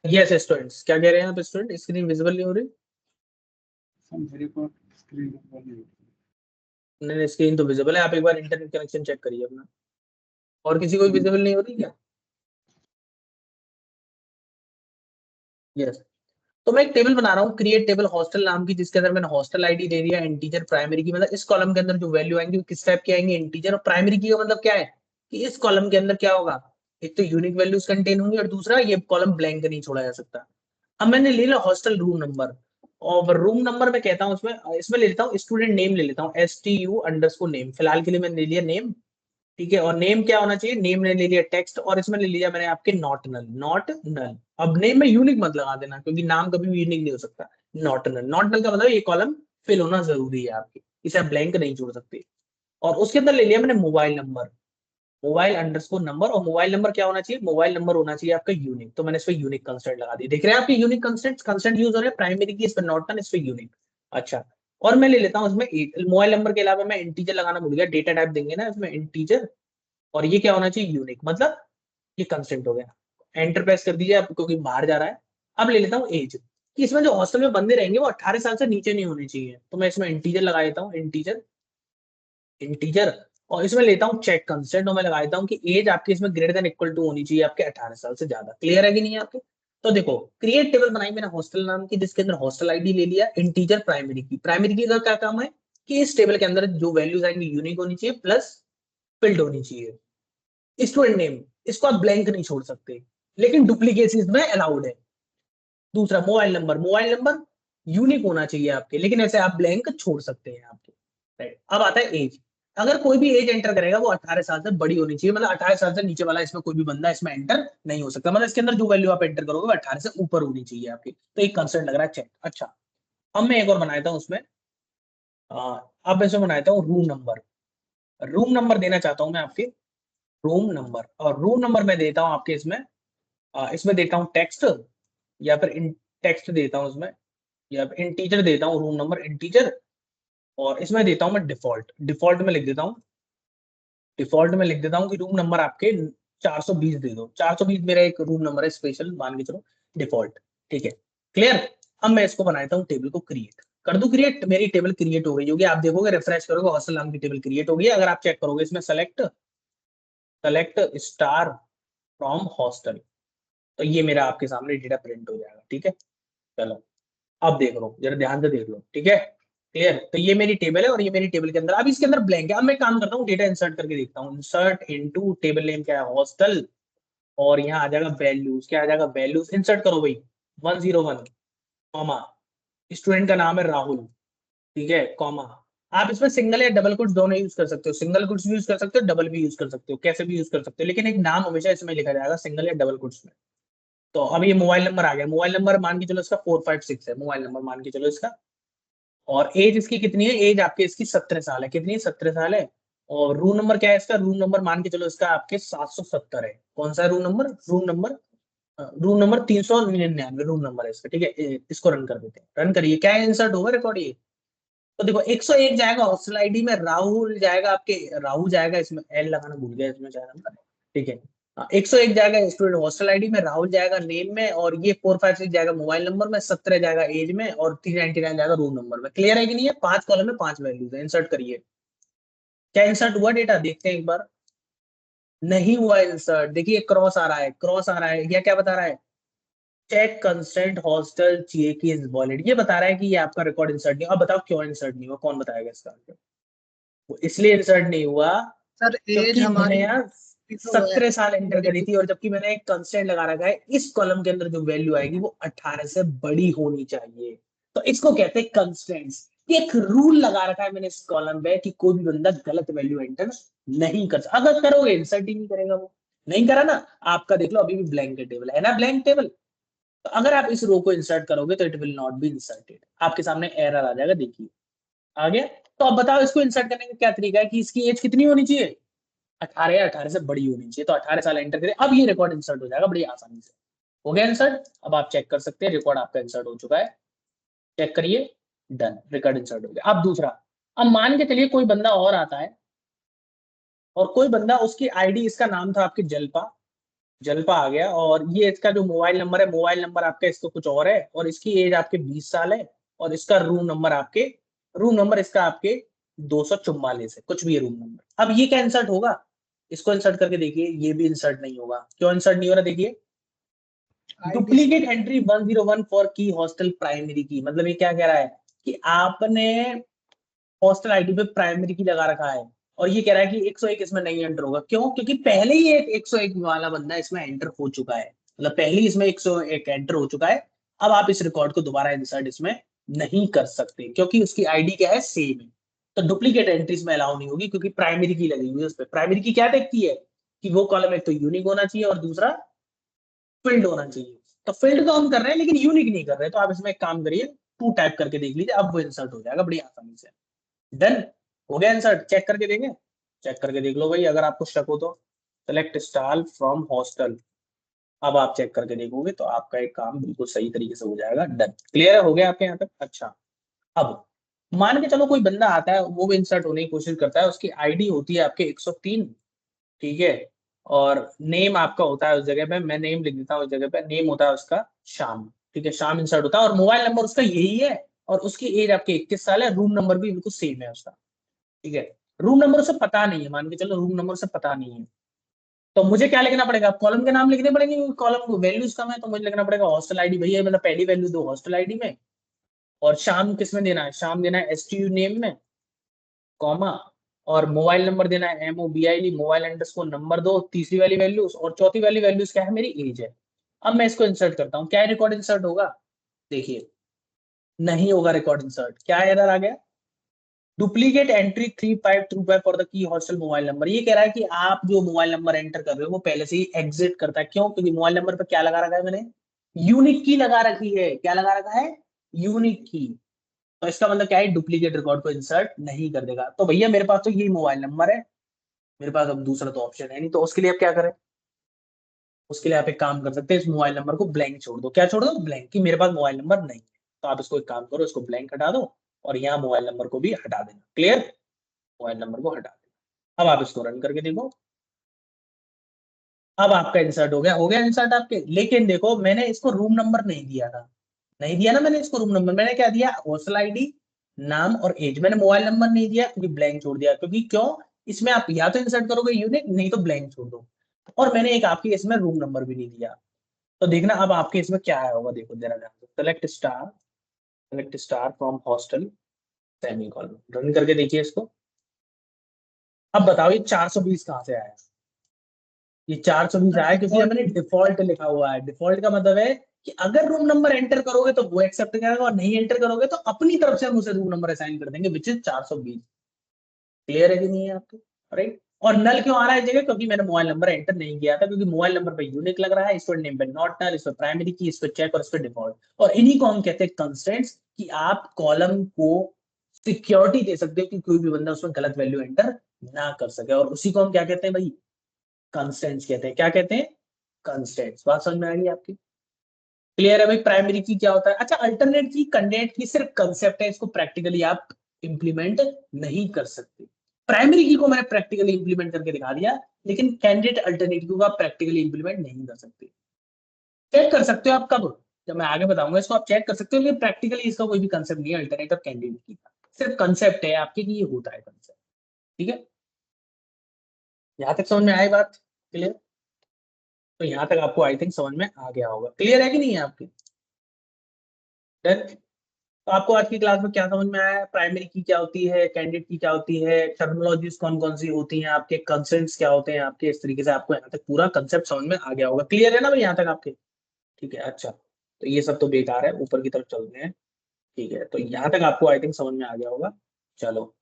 यस स्टूडेंट्स, क्या कह रहे हैं आप स्टूडेंट? स्क्रीन विजिबल नहीं हो रही? सब मेरे को स्क्रीन पे खोल नहीं। नहीं, स्क्रीन तो विजिबल है, आप एक बार इंटरनेट कनेक्शन चेक करिए अपना। और किसी को विजिबल नहीं हो रही क्या? यस। तो मैं एक टेबल बना रहा हूँ, क्रिएट टेबल हॉस्टल नाम की, जिसके अंदर मैंने हॉस्टल आईडी दे दिया इंटीजर प्राइमरी की। मतलब इस कॉलम के अंदर जो वैल्यू आएंगी वो किस टाइप की आएंगी, इंटीजर। और प्राइमरी की का मतलब क्या है कि इस कॉलम के अंदर क्या होगा, एक तो यूनिक वैल्यूज कंटेन होंगी और दूसरा ये कॉलम ब्लैंक नहीं छोड़ा जा सकता। अब मैंने ले लिया हॉस्टल रूम नंबर, और रूम नंबर मैं कहता हूँ इसमें इसमें ले लेता हूँ स्टूडेंट नेम, ले लेता हूँ STU_name, फिलहाल के लिए मैंने ले लिया नेम। ठीक है, और नेम क्या होना चाहिए, नेम ने ले लिया टेक्स्ट, और इसमें ले लिया मैंने आपके नॉट नल, नॉट नल। अब नेम में यूनिक मत लगा देना, क्योंकि नाम कभी भी यूनिक नहीं हो सकता। नॉट नल, नॉट नल का मतलब ये कॉलम फिल होना जरूरी है आपके, इसे आप ब्लैंक नहीं छोड़ सकते। और उसके अंदर ले लिया मैंने mobile number, mobile underscore number. और मोबाइल नंबर क्या होना चाहिए, मोबाइल नंबर होना चाहिए आपका यूनिक। तो मैंने इस पे यूनिक कंस्टेंट लगा दी, देख रहे हैं आपके यूनिक कंस्टेंट यूज हो रहे हैं प्राइमरी की, इस पे नॉट नल, इस पे यूनिक। अच्छा, और मैं ले लेता हूँ इसमें मोबाइल नंबर के अलावा मैं इंटीजर लगाना भूल गया, डेटा टाइप देंगे ना इसमें इंटीजर, और ये क्या होना चाहिए, यूनिक। मतलब ये कंस्टेंट हो गया। एंटर प्रेस कर दीजिए आप, क्योंकि बाहर जा रहा है। अब ले लेता हूँ एज, कि इसमें जो हॉस्टल में बंदे रहेंगे वो 18 साल से नीचे नहीं होने चाहिए, तो मैं इसमें इंटीजर लगा देता हूँ, इंटीजर इंटीजर। और इसमें लेता हूँ चेक कंस्टेंट, और मैं लगा देता हूँ कि एज आपकी इसमें ग्रेटर देन इक्वल टू होनी चाहिए आपके 18 साल से ज्यादा। क्लियर है कि नहीं आपके? तो देखो क्रिएट टेबल बनाई मैंने हॉस्टल नाम की, जिसके अंदर हॉस्टल आईडी ले लिया इंटीजर प्राइमरी की। प्राइमरी की का क्या काम है कि इस टेबल के अंदर जो वैल्यूज आएंगी यूनिक होनी चाहिए, प्लस फिल्ड होनी चाहिए। स्टूडेंट नेम, इसको आप ब्लैंक नहीं छोड़ सकते, लेकिन डुप्लीकेट इसमें अलाउड है। दूसरा mobile number, mobile number unique होना चाहिए आपके, लेकिन ऐसे आप ब्लैंक छोड़ सकते हैं आपके। राइट, अब आता है एज। अगर कोई भी एज एंटर करेगा वो 18 साल से बड़ी होनी चाहिए, मतलब 18 साल से नीचे वाला इसमें कोई भी बंदा इसमें एंटर नहीं हो सकता। मतलब इसके अंदर जो वैल्यू आप एंटर करोगे वो 18 से ऊपर होनी चाहिए आपकी। तो एक कंसर्न लग रहा है चेक। अच्छा, अब मैं एक और बनाता हूँ उसमें, अब इसमें बनाता हूँ रूम नंबर। रूम नंबर देना चाहता हूँ मैं आपके, रूम नंबर। और रूम नंबर मैं देता हूँ आपके इसमें, इसमें देता हूँ टेक्स्ट, या फिर इन टेक्स्ट देता हूँ इसमें, या फिर इंटीजर देता हूँ रूम नंबर इंटीजर। और इसमें देता हूँ मैं डिफॉल्ट, डिफॉल्ट में लिख देता हूँ, डिफॉल्ट में लिख देता हूँ कि रूम नंबर आपके 420 दे दो। 420 मेरा एक रूम नंबर है स्पेशल, मान के चलो डिफॉल्ट। ठीक है, क्लियर। अब मैं इसको बनाता हूँ टेबल को क्रिएट कर दूं। क्रिएट, मेरी टेबल क्रिएट हो गई होगी, आप देखोगे रिफ्रेश करोगे हॉस्टल नाम की टेबल क्रिएट होगी। अगर आप चेक करोगे इसमें select select star from hostel, तो ये मेरा आपके सामने डेटा प्रिंट हो जाएगा। ठीक है, चलो अब देख लो, जरा ध्यान से देख लो। ठीक है, क्लियर? तो ये मेरी टेबल है और ये मेरी टेबल के अंदर, अब इसके अंदर ब्लैंक है। अब मैं काम करता हूँ, डेटा इंसर्ट करके देखता हूँ। इंसर्ट इनटू टेबल नेम क्या है, हॉस्टल, और यहाँ आ जाएगा वैल्यूज, क्या आ जाएगा, वैल्यूज। इंसर्ट करो भाई 101 कॉमा, स्टूडेंट का नाम है राहुल, ठीक है, कॉमा। आप इसमें सिंगल या डबल कोट्स दोनों यूज कर सकते हो, सिंगल कोट्स भी यूज कर सकते हो, डबल भी यूज कर सकते हो, कैसे भी यूज कर सकते हो, लेकिन एक नाम हमेशा इसमें लिखा जाएगा सिंगल या डबल कोट्स में। तो अब ये मोबाइल नंबर आ गया, मोबाइल नंबर मान के चलो इसका 456 है, मोबाइल नंबर मान के चलो इसका, और एज इसकी कितनी है, एज आपके इसकी 17 साल है, कितनी, 17 साल है। और रूम नंबर क्या है इसका, रूम नंबर मान के चलो इसका आपके 770 है। कौन सा room number, room number 399 room number है इसका, ठीक है। इसको रन कर देते हैं, रन करिए, क्या इंसर्ट होगा, रिकॉर्ड ये। तो देखो 101 जाएगा हॉस्टल आईडी में, राहुल जाएगा आपके, राहुल जाएगा इसमें, एल लगाना भूल गया इसमें शायद, ठीक है। 101 जाएगा स्टूडेंट हॉस्टल आईडी में, राहुल जाएगा नेम में, और ये 456 जाएगा मोबाइल नंबर में, 17 जाएगा एज में, और 399 जाएगा रूम नंबर में। क्लियर है कि नहीं है? 5 कॉलम में 5 वैल्यूज है, इंसर्ट करिए। क्या इंसर्ट हुआ डेटा, देखते हैं एक बार। नहीं हुआ इंसर्ट, देखिए क्रॉस आ रहा है, क्रॉस आ रहा है, या क्या बता रहा है, चेक कंस्टेंट हॉस्टल चाहिए की इज वॉलिड, ये बता रहा है कि ये आपका रिकॉर्ड इंसर्ट नहीं हुआ। अब बताओ क्यों इंसर्ट नहीं हुआ, कौन बताएगा इसका आंसर? वो इसलिए इंसर्ट नहीं हुआ सर एज क्योंकि हमारी मैंने यार 17 साल एंटर करी थी, और जबकि मैंने एक कंस्टेंट लगा रखा है, इस कॉलम के अंदर जो वैल्यू आएगी वो 18 से बड़ी होनी चाहिए। तो इसको कहते हैं कंस्टेंट्स। एक रूल लगा रखा है मैंने इस कॉलम पे कि कोई भी बंदा गलत वैल्यू एंटर नहीं कर सकता। अगर करोगे इंसर्ट ही नहीं करेगा, वो नहीं करा ना, आपका देख लो अभी भी ब्लैंक टेबल है ना, ब्लैंक टेबल। तो अगर आप इस रो को इंसर्ट करोगे तो it will not be inserted, आपके सामने एरर आ जाएगा, देखिए आ गया। तो अब बताओ इसको इंसर्ट करने का क्या तरीका है, कि इसकी एज कितनी होनी चाहिए, 18 या 18 से बड़ी होनी चाहिए। तो 18 साल एंटर करें, अब ये रिकॉर्ड इंसर्ट हो जाएगा बड़ी आसानी से। हो गया इंसर्ट, अब आप चेक कर सकते हैं रिकॉर्ड आपका इंसर्ट हो चुका है, चेक करिए, डन, रिकॉर्ड इंसर्ट हो गया। अब दूसरा, अब मान के चलिए कोई बंदा और आता है, और कोई बंदा, उसकी आईडी, इसका नाम था आपकी जलपा, जलपा आ गया, और ये इसका जो मोबाइल नंबर है, मोबाइल नंबर आपका इसका कुछ और है, और इसकी एज आपके 20 साल है, और इसका रूम नंबर इसका आपके 244 है, कुछ भी है रूम नंबर। अब ये क्या इंसर्ट होगा, इसको इंसर्ट करके देखिए, ये भी इंसर्ट नहीं होगा। क्यों इंसर्ट नहीं हो रहा, देखिए, डुप्लीकेट एंट्री 101 फॉर की हॉस्टल प्राइमरी की, मतलब ये क्या कह रहा है कि आपने हॉस्टल आईडी पे प्राइमरी की लगा रखा है, और ये कह रहा है कि 101 इसमें नहीं एंटर होगा। क्यों? क्योंकि पहले ही एक 101 वाला बंदा इसमें एंटर हो चुका है, मतलब पहले ही इसमें 101 एंटर हो चुका है। अब आप इस रिकॉर्ड को दोबारा इंसर्ट इसमें नहीं कर सकते, क्योंकि उसकी आईडी क्या है, सेम है। तो डुप्लीकेट एंट्रीज में अलाउ नहीं होगी, क्योंकि प्राइमरी की लगी हुई है उस पर। प्राइमरी की क्या देखती है कि वो कॉलम एक तो यूनिक होना चाहिए, और दूसरा फिल्ड होना चाहिए। तो फिल्ड तो हम कर रहे हैं लेकिन यूनिक नहीं कर रहे, तो आप इसमें एक काम करिए, 2 टाइप करके देख लीजिए, अब वो इंसर्ट हो जाएगा बड़ी आसानी से। डन, हो गया इंसर्ट, चेक करके देंगे, चेक करके देख लो भाई, अगर आपको शक हो तो। सेलेक्ट स्टार फ्रॉम हॉस्टल, अब आप चेक करके देखोगे तो आपका एक काम बिल्कुल सही तरीके से हो जाएगा। डन, क्लियर हो गया आपके यहाँ तक? अच्छा, अब मान के चलो कोई बंदा आता है, वो भी इंसर्ट होने की कोशिश करता है, उसकी आईडी होती है आपके 103, ठीक है, और नेम आपका होता है उस जगह पे, मैं नेम लिख देता हूँ उस जगह पे, नेम होता है उसका श्याम, ठीक है, श्याम इंसर्ट होता है, और मोबाइल नंबर उसका यही है, और उसकी एज आपके 21 साल है, रूम नंबर भी बिल्कुल सेम है उसका, ठीक है। रूम नंबर उसे पता नहीं है, मान के चलो रूम नंबर उसे पता नहीं है, तो मुझे क्या लिखना पड़ेगा, कॉलम के नाम लिखने पड़ेंगे, कॉलम वैल्यूज कम है, तो मुझे लिखना पड़ेगा हॉस्टल आईडी, भैया मतलब पहली वैल्यू दो हॉस्टल आईडी में, और शाम किस में देना है, शाम देना है STU नेम में, कॉमा, और मोबाइल नंबर देना है MOBILE, मोबाइल अंडरस्कोर नंबर दो, तीसरी वाली वैल्यूज, और चौथी वाली वैल्यूज क्या है, मेरी एज है। अब मैं इसको इंसर्ट करता हूँ, क्या रिकॉर्ड इंसर्ट होगा, देखिए नहीं होगा रिकॉर्ड इंसर्ट, क्या एरर आ गया, duplicate entry 3525 for the key hostel mobile number. ये कह रहा है कि आप जो मोबाइल नंबर एंटर कर रहे हो वो पहले से ही एग्जिट करता है। क्यों? क्योंकि मोबाइल नंबर पर क्या लगा रखा है मैंने, यूनिक की लगा रखी है, क्या लगा रखा है, यूनिक की। तो इसका मतलब क्या है, डुप्लीकेट रिकॉर्ड को इंसर्ट नहीं कर देगा। तो भैया मेरे पास तो यही मोबाइल नंबर है, मेरे पास अब दूसरा तो ऑप्शन है नहीं, तो उसके लिए आप क्या करें, उसके लिए आप एक काम कर सकते हैं, इस मोबाइल नंबर को ब्लैंक छोड़ दो। क्या छोड़ दो, ब्लैंक, कि मेरे पास मोबाइल नंबर नहीं है। तो आप इसको एक काम करो, इसको ब्लैंक हटा दो, और यहाँ मोबाइल नंबर को भी हटा देना। क्लियर, मोबाइल नंबर को हटा देना। अब आप इसको रन करके देखो, अब आपका इंसर्ट हो गया इंसर्ट आपके। लेकिन देखो मैंने इसको रूम नंबर नहीं दिया था, नहीं दिया ना मैंने इसको रूम नंबर, मैंने क्या दिया, हॉस्टल आईडी, नाम और एज। मैंने मोबाइल नंबर नहीं दिया क्योंकि ब्लैंक छोड़ दिया, क्योंकि क्यों, इसमें आप या तो इंसर्ट करोगे यूनिक, नहीं तो ब्लैंक छोड़ दो। और मैंने एक आपकी इसमें रूम नंबर भी नहीं दिया। तो देखना अब आपके इसमें क्या आया होगा, देखो जरा ध्यान से, select star from hostel, semicolon. Run करके देखिए इसको। अब बताओ ये 420 कहाँ से आया? ये 420 आया क्योंकि हमने डिफॉल्ट लिखा हुआ है। डिफॉल्ट का मतलब है कि अगर रूम नंबर एंटर करोगे तो वो एक्सेप्ट करेगा, और नहीं एंटर करोगे तो अपनी तरफ से हम उसे रूम नंबर असाइन कर देंगे, विच इज 420। क्लियर है कि नहीं है आपको? राइट। और नल क्यों आ रहा है जगह? क्योंकि मैंने मोबाइल नंबर एंटर नहीं किया था, क्योंकि मोबाइल नंबर पे यूनिक लग रहा है, इस पर नेम पे नॉट नल, इस पर प्राइमरी की, इस पर चेक और इस पर डिफॉल्ट। और इन्हीं को हम कहते हैं कंस्ट्रेंट्स, कि आप कॉलम को सिक्योरिटी दे सकते हो कि कोई भी बंदा उसमें गलत वैल्यू एंटर ना कर सके, और उसी को हम क्या कहते हैं भाई? कंस्ट्रेंट्स कहते हैं। क्या कहते हैं? कंस्ट्रेंट्स। बात समझ में आ गई आपकी? क्लियर है भाई? प्राइमरी की क्या होता है? अच्छा, अल्टरनेट की, कैंडिडेट की सिर्फ कंसेप्ट है, इसको प्रैक्टिकली आप इंप्लीमेंट नहीं कर सकते। प्राइमरी की को मैंने प्रैक्टिकली इंप्लीमेंट करके दिखा दिया, लेकिन कैंडिडेट अल्टरनेट को आप प्रैक्टिकली इंप्लीमेंट नहीं कर सकते। चेक कर सकते हो आप कब? जब मैं आगे बताऊंगा इसको आप चेक कर सकते हो, लेकिन प्रैक्टिकली इसका कोई भी कंसेप्ट नहीं है अल्टरनेट और कैंडिडेट की, सिर्फ कंसेप्ट है आपके कि ये होता है कंसेप्ट। ठीक है, यहां तक समझ में आई बात? क्लियर? तो यहां तक आपको आई थिंक समझ में आ गया होगा। क्लियर है कि नहीं है आपकी? डन। तो आपको आज की क्लास में क्या समझ में आया? प्राइमरी की क्या होती है, कैंडिडेट की क्या होती है, टर्मिनोलॉजीज कौन कौन सी होती हैं आपके, कंसेप्ट्स क्या होते हैं आपके, इस तरीके से आपको यहाँ तक पूरा कंसेप्ट समझ में आ गया होगा। क्लियर है ना भाई यहाँ तक आपके? ठीक है, अच्छा तो ये सब तो बेकार है, ऊपर की तरफ चलते हैं। ठीक है, तो यहाँ तक आपको आई थिंक समझ में आ गया होगा। चलो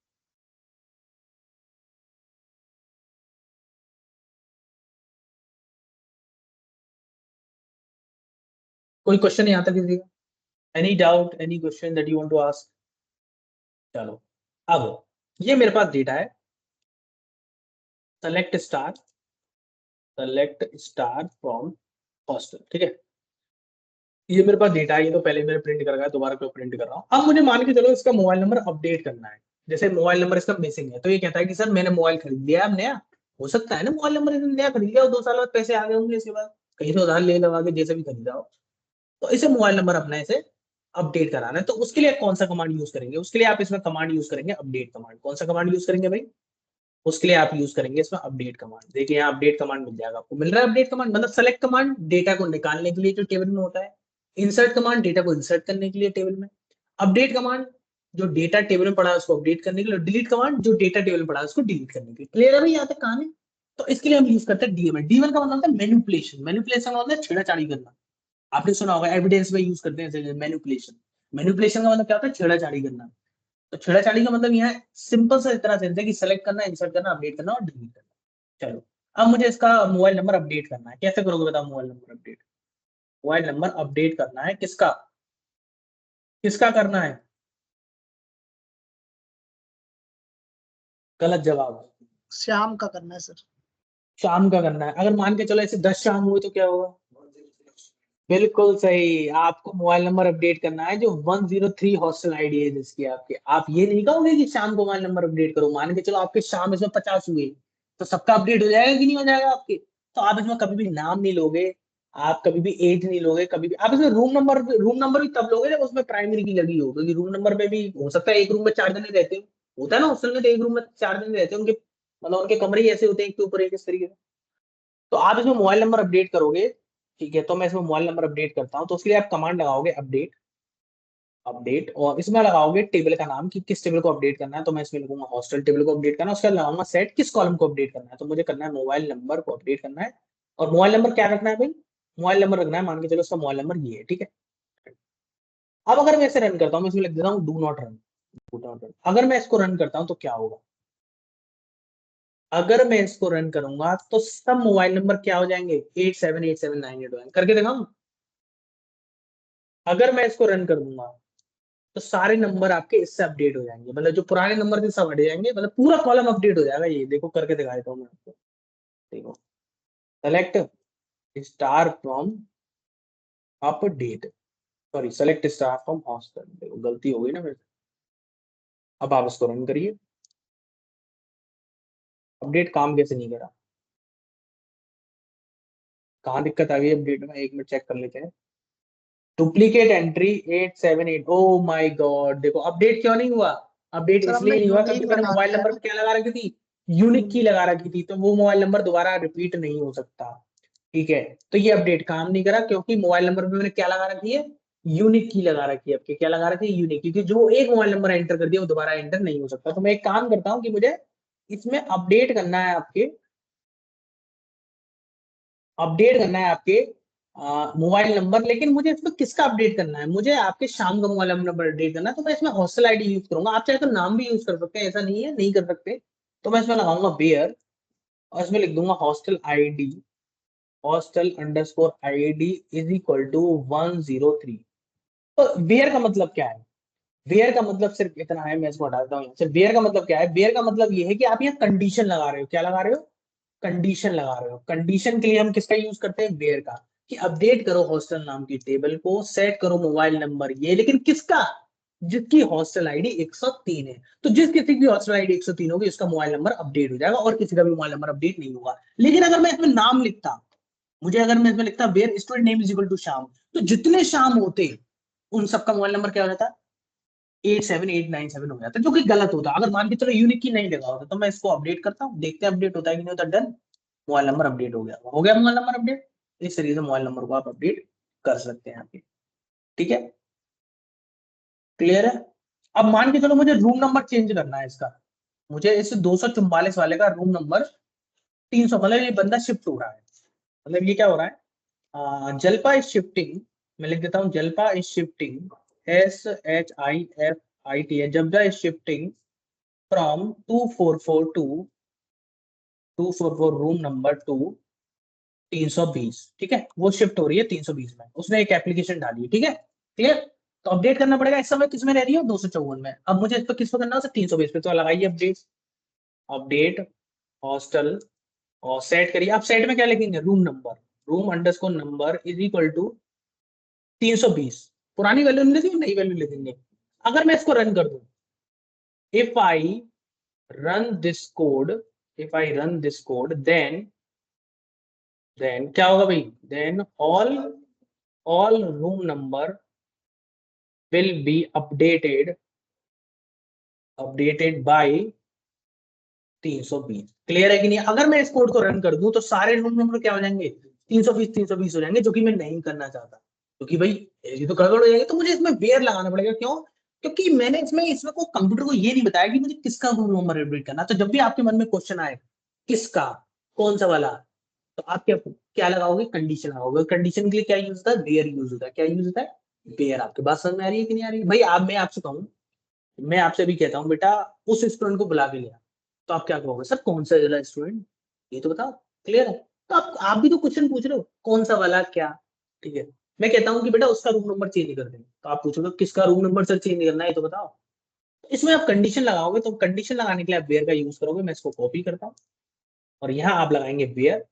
कोई क्वेश्चन यहाँ तक किसी का? Any doubt, any question that you want to ask? चलो अब ये मेरे पास डेटा है, सेलेक्ट स्टार फ्रॉम हॉस्टल। ठीक है, ये मेरे पास डेटा है, ये तो पहले मैंने प्रिंट कर रखा है, दोबारा क्यों प्रिंट कर रहा हूँ। अब मुझे मान के चलो इसका मोबाइल नंबर अपडेट करना है। जैसे मोबाइल नंबर इसका मिसिंग है, तो ये कहता है कि सर मैंने मोबाइल खरीद लिया अब नया। हो सकता है ना मोबाइल नंबर इसने नया खरीद लिया और 2 साल बाद पैसे आ गए होंगे, इसके बाद कहीं से उधार ले लगा के जैसे भी खरीदा हो, तो इसे मोबाइल नंबर अपना इसे अपडेट कराना है। तो उसके लिए कौन सा कमांड यूज करेंगे? उसके लिए आप इसमें कमांड यूज करेंगे अपडेट कमांड। कौन सा कमांड यूज करेंगे भाई? उसके लिए आप यूज करेंगे इसमें अपडेट कमांड। देखिए यहाँ अपडेट कमांड मिल जाएगा आपको, मिल रहा है अपडेट कमांड, मतलब सेलेक्ट कमांड डेटा को निकालने के लिए जो टेबल में होता है, इंसर्ट कमांड डेटा को इंसर्ट करने के लिए टेबल में, अपडेट कमांड जो डेटा टेबल में पड़ा है उसको अपडेट करने के लिए, डिलीट कमांड जो डेटा टेबल में पड़ा है उसको डिलीट करने के लिए। क्लियर है भाई यहाँ तक कहानी? तो इसके लिए हम यूज करते हैं डीएमएल। डीएमएल का मतलब होता है मैनिपुलेशन। मैनिपुलेशन का मतलब छेड़ाछाड़ी करना। आपने सुना होगा एविडेंस में यूज करते हैं मैनिपुलेशन। मैनिपुलेशन का मतलब क्या होता है? छेड़ाछाड़ी करना। तो छेड़ाछाड़ी का मतलब यहाँ सिंपल सा इतना सेंस है कि सेलेक्ट करना, इंसर्ट करना, अपडेट करना और डिलीट करना। चलो अब मुझे इसका मोबाइल नंबर अपडेट करना है। कैसे करोगे बताओ mobile number update? Mobile number update करना है किसका? किसका करना है? गलत जवाब। श्याम का करना है सर। शाम का करना है। अगर मान के चलो ऐसे 10 शाम हुए तो क्या होगा? बिल्कुल सही, आपको मोबाइल नंबर अपडेट करना है जो 103 हॉस्टल आईडी है जिसकी आपके। आप ये नहीं कहोगे कि शाम को मोबाइल नंबर अपडेट करो। मान के चलो आपके शाम इसमें 50 हुए, तो सबका अपडेट हो जाएगा कि नहीं हो जाएगा आपके? तो आप इसमें कभी भी नाम नहीं लोगे, आप कभी भी एज नहीं लोगे, कभी भी आप इसमें रूम नंबर भी तब लोगे जब उसमें प्राइमरी की लगी हो, क्योंकि रूम नंबर में भी हो सकता है एक रूम में 4 जने रहते हो। होता है ना हॉस्टल में, तो एक रूम में 4 जने रहते हैं, उनके मतलब उनके कमरे ही ऐसे होते हैं एक के ऊपर एक इस तरीके से। तो आप इसमें मोबाइल नंबर अपडेट करोगे। ठीक है, तो मैं इसमें मोबाइल नंबर अपडेट करता हूँ, तो उसके लिए आप कमांड लगाओगे अपडेट और इसमें लगाओगे टेबल का नाम कि किस टेबल को अपडेट करना है। तो मैं इसमें लिखूंगा हॉस्टल टेबल को अपडेट करना है। उसके बाद लगाऊंगा सेट किस कॉलम को अपडेट करना है, तो मुझे करना है मोबाइल नंबर को अपडेट करना है। और मोबाइल नंबर क्या रखना है भाई? मोबाइल नंबर रखना है, मान के चलो उसका मोबाइल नंबर ये है। ठीक है, अब अगर मैं इसे रन करता हूँ, मैं इसमें लिख देता हूँ डू नॉट रन। अगर मैं इसको रन करता हूँ तो क्या होगा? अगर मैं इसको रन करूंगा तो सब मोबाइल नंबर क्या हो जाएंगे? 878798 हो जाएंगे। करके दिखाऊं? अगर मैं इसको रन कर दूंगा तो सारे नंबर आपके इससे अपडेट हो जाएंगे, मतलब जो पुराने नंबर थे सब हट जाएंगे, मतलब पूरा कॉलम अपडेट हो जाएगा। ये देखो करके दिखा देता हूँ मैं आपको। देखो select star from update, sorry select star from hostel. देखो गलती हो गई ना मेरे से। अब आप इसको रन करिए। अपडेट काम कैसे नहीं करा? कहाँ दिक्कत आ गई अपडेट में? एक मिनट चेक कर लेते हैं। Duplicate entry 878। Oh my God, देखो अपडेट क्यों नहीं हुआ? अपडेट सर इसलिए हमने नहीं हुआ क्योंकि यूनिक मैंने बना मोबाइल दिया है नंबर ना। पे क्या लगा रखी थी? यूनिक की लगा रखी थी, तो वो मोबाइल नंबर दोबारा रिपीट नहीं हो सकता। ठीक है, तो ये अपडेट काम नहीं करा क्योंकि मोबाइल नंबर पे मैंने क्या लगा रखी है? यूनिक की लगा रखी है आपके, क्या लगा रखी है, यूनिक, क्योंकि जो एक मोबाइल नंबर एंटर कर दिया वो दोबारा एंटर नहीं हो सकता। तो मैं एक काम करता हूँ कि मुझे इसमें अपडेट करना है आपके, अपडेट करना है आपके मोबाइल नंबर, लेकिन मुझे इसमें किसका अपडेट करना है, मुझे आपके शाम का मोबाइल नंबर अपडेट करना है। तो मैं इसमें हॉस्टल आईडी यूज करूंगा, आप चाहे तो नाम भी यूज कर सकते हैं, ऐसा नहीं है नहीं कर सकते। तो मैं इसमें लगाऊंगा वेयर, और इसमें लिख दूंगा hostel ID, hostel underscore ID is equal to 103। तो वेयर का मतलब क्या है, वेयर का मतलब सिर्फ इतना है, मैं इसको हटाता हूँ। वेयर का मतलब क्या है, वेयर का मतलब ये है कि आप यहाँ कंडीशन लगा रहे हो, क्या लगा रहे हो, कंडीशन लगा रहे हो। कंडीशन के लिए हम किसका यूज करते हैं, वेयर का, कि अपडेट करो हॉस्टल नाम की टेबल को, सेट करो मोबाइल नंबर ये, लेकिन किसका, जिसकी हॉस्टल आईडी 103 है। तो जिस किसी की हॉस्टल आईडी 103 होगी उसका मोबाइल नंबर अपडेट हो जाएगा, और किसी का भी मोबाइल नंबर अपडेट नहीं होगा। लेकिन अगर मैं इसमें नाम लिखता, मुझे अगर मैं इसमें लिखता where student name is equal to Shyam, तो जितने श्याम होते उन सबका मोबाइल नंबर क्या हो जाता, 87897 हो जाता, जो कि गलत होता। अगर मान के चलो यूनिक की नहीं लगा होता, तो मैं इसको अपडेट करता हूँ, देखते हैं अपडेट होता है कि नहीं होता। डन, मोबाइल नंबर अपडेट हो गया मोबाइल नंबर अपडेट। इस तरीके से मोबाइल नंबर को आप अपडेट कर सकते हैं आपके, ठीक है, क्लियर है। अब मान के चलो मुझे रूम नंबर चेंज करना है इसका, मुझे इस 244 वाले का रूम नंबर 300, मतलब ये बंदा शिफ्ट हो रहा है, मतलब ये क्या हो रहा है, जलपा इज शिफ्टिंग, मैं लिख देता हूँ जलपा इज शिफ्टिंग, SHIFIT है, Jalpa is shifting from 2442 room number to 320, ठीक है, वो शिफ्ट हो रही है 320 में, उसने एक एप्लीकेशन डाली है, ठीक है, क्लियर। तो अपडेट करना पड़ेगा, इस समय किसमें रह रही है, 254 में। अब मुझे इस पर किस पे करना है, 320 पे, तो लगाइए अपडेट, अपडेट हॉस्टल, और सेट करिए। आप सेट में क्या लिखेंगे, room number, room underscore number is equal to 320, पुरानी वैल्यू नहीं लिखेंगे, नई वैल्यू लिखेंगे। अगर मैं इसको रन कर दूं, if I run this code, if I run this code, then क्या होगा भाई, then all room number will be updated by 320। Clear है कि नहीं। अगर मैं इस कोड को रन कर दूं तो सारे रूम नंबर क्या हो जाएंगे, 320 हो जाएंगे, जो कि मैं नहीं करना चाहता, क्योंकि भाई ये तो गड़बड़ हो जाएगी। तो मुझे इसमें वेयर लगाना पड़ेगा, क्यों, क्योंकि मैंने इसमें को कंप्यूटर को ये नहीं बताया कि मुझे किसका रूम नंबर अपडेट करना। तो जब भी आपके मन में क्वेश्चन आए किसका, कौन सा वाला, तो आप क्या लगाओगे, कंडीशन लगाओगे। कंडीशन के लिए क्या यूज होता है, वेयर यूज होता है। क्या यूज होता है, वेयर। आपके बात समझ में आ रही है कि नहीं आ रही भाई। आप, मैं आपसे कहूँ, मैं आपसे भी कहता हूँ बेटा उस स्टूडेंट को बुला के लिया, तो आप क्या कहोगे, सर कौन सा वाला स्टूडेंट, ये तो बताओ, क्लियर है। तो आप भी तो क्वेश्चन पूछ रहे हो, कौन सा वाला क्या, ठीक है। मैं कहता हूँ कि बेटा उसका रूम नंबर चेंज कर दें, तो आप पूछोगे किसका रूम नंबर सर चेंज करना है, ये तो बताओ। इसमें आप कंडीशन लगाओगे, तो कंडीशन लगाने के लिए आप वेयर का यूज करोगे। मैं इसको कॉपी करता हूँ, और यहाँ आप लगाएंगे वेयर,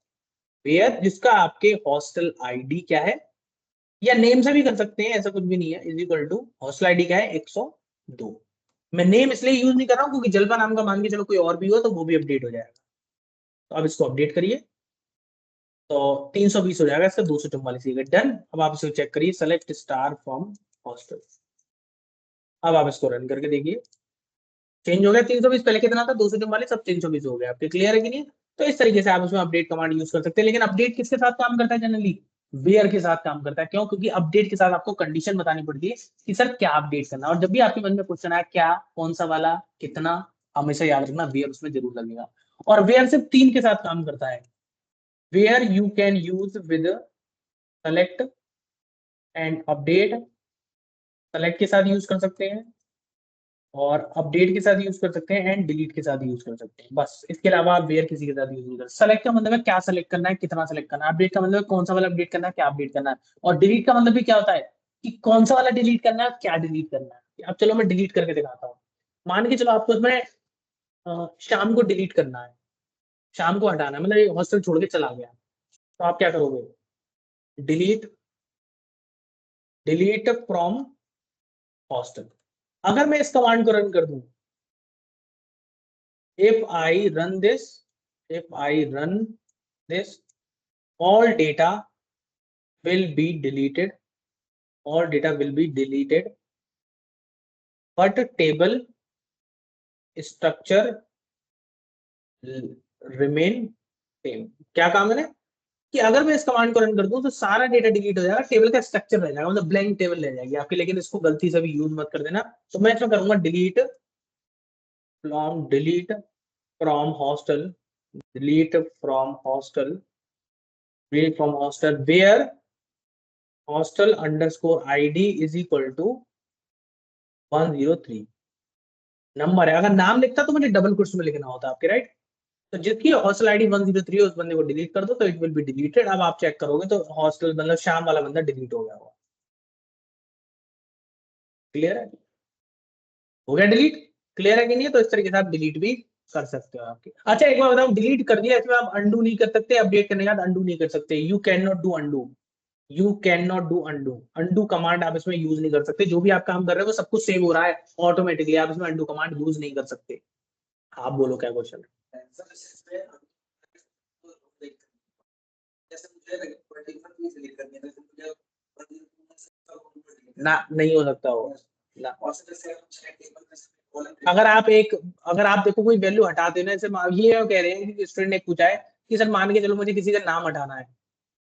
वेयर जिसका आपके हॉस्टल आईडी क्या है, या नेम से भी कर सकते हैं, ऐसा कुछ भी नहीं है, is equal to hostel ID क्या है, 102। मैं नेम इसलिए यूज नहीं कर रहा हूँ क्योंकि जलपा नाम का मान के चलो कोई और भी हो तो वो भी अपडेट हो जाएगा। तो अब इसको अपडेट करिए, तो 320 हो जाएगा, इसका 244 डन। अब आप इसको चेक करिए, सेलेक्ट स्टार फ्रॉम हॉस्टल। अब आप इसको रन करके देखिए, चेंज हो गया 320, पहले कितना था 244, अब 320 हो गया आपके, क्लियर है कि नहीं। तो इस तरीके से आप उसमें अपडेट कमांड यूज कर सकते हैं। लेकिन अपडेट किसके साथ काम करता है जनरली, वेयर के साथ काम करता है। क्यों, क्योंकि अपडेट के साथ आपको कंडीशन बतानी पड़ती है कि सर क्या अपडेट करना है। और जब भी आपके मन में क्वेश्चन आया क्या, कौन सा वाला, कितना, हमेशा याद रखना वेयर उसमें जरूर लगेगा। और वेयर सिर्फ 3 के साथ काम करता है, where you can use with select and update, select के साथ यूज कर सकते हैं, और अपडेट के साथ यूज कर सकते हैं, एंड डिलीट के साथ यूज कर सकते हैं। बस इसके अलावा आप वेयर किसी के साथ यूज नहीं कर। सेलेक्ट का मतलब है क्या सेलेक्ट करना है, कितना सेलेक्ट करना है। अपडेट का मतलब है कौन सा वाला अपडेट करना है, क्या अपडेट करना है। और डिलीट का मतलब भी क्या होता है कि कौन सा वाला डिलीट करना है, क्या डिलीट करना है। अब चलो मैं डिलीट करके दिखाता हूँ। मान के चलो आपको इसमें शाम को डिलीट करना है, शाम को हटाना है, मतलब हॉस्टल छोड़ के चला गया, तो आप क्या करोगे, डिलीट, डिलीट फ्रॉम हॉस्टल। अगर मैं इस कमांड को रन कर दूं, if I run this, all data will be deleted, but table structure remain same। क्या काम है, कि अगर मैं इस कमांड को रन कर दूं तो सारा डेटा डिलीट हो जाएगा, टेबल का स्ट्रक्चर रह जाएगा, मतलब ब्लैंक टेबल रह जाएगी आपकी। लेकिन इसको गलती से भी यूज मत कर देना। तो मैं इसमें करूंगा delete from hostel, delete from hostel where hostel underscore id is equal to 103 number है। अगर नाम लिखता तो मुझे डबल कोट्स में लिखना होता आपके, राइट। तो जिसकी हॉस्टल आईडी 103 है उस बंदे को डिलीट कर दो तो इट विल बी डिलीटेड। अब आप चेक करोगे तो हॉस्टल मतलब शाम वाला बंदा डिलीट हो गया होगा। क्लियर है? हो गया डिलीट? क्लियर है कि नहीं? तो इस तरीके से आप डिलीट भी कर सकते हो आपके। अच्छा एक बार बताओ, डिलीट कर दिया इसमें आप अंडू नहीं कर सकते, अपडेट करने के बाद अंडू नहीं कर सकते। You can not do undo, you can not do undo. Undo command आप इसमें यूज नहीं कर सकते। जो भी आप काम कर रहे हो वो सब कुछ सेव हो रहा है ऑटोमेटिकली, आप इसमें अंडू कमांड यूज नहीं कर सकते। आप बोलो क्या क्वेश्चन ना? नहीं हो सकता हो ना। अगर आप देखो कोई वैल्यू हटाते हो ना, जैसे ये कह रहे हैं कि स्टूडेंट ने पूछा है कि सर मान के चलो मुझे किसी का नाम हटाना है,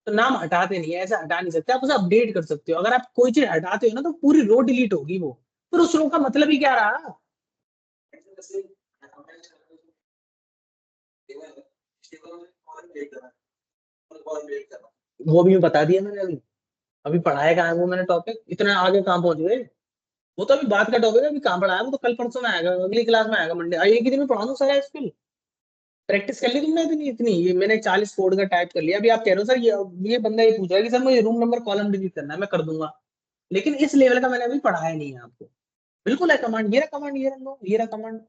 तो नाम हटाते नहीं है, ऐसा हटा नहीं सकते। आप उसे अपडेट कर सकते हो। अगर आप कोई चीज हटाते हो ना तो पूरी रो डिलीट होगी वो, फिर उस रो का मतलब ही क्या रहा? वो भी बता दिया मैंने, अभी पढ़ाया कहाँ है वो मैंने टॉपिक, इतना आगे कहाँ पहुंच गए? वो तो अभी बात का टॉपिक है, अभी कहाँ पढ़ाया? वो तो कल परसों में आएगा, अगली क्लास में आएगा मंडे। एक ही दिन में पढ़ा दूं सारा स्किल? प्रैक्टिस कर ली तुमने इतनी ये मैंने 40 कोड का टाइप कर लिया। अभी आप कह रहे हो सर ये बंदा ये पूछ रहा है कि सर मुझे रूम नंबर कॉलम डिलीट करना है, मैं कर दूंगा, लेकिन इस लेवल का मैंने अभी पढ़ाया नहीं है आपको। बिल्कुल है कमांड, ये रहा कमांड, ये रहा ये रहा कमांड,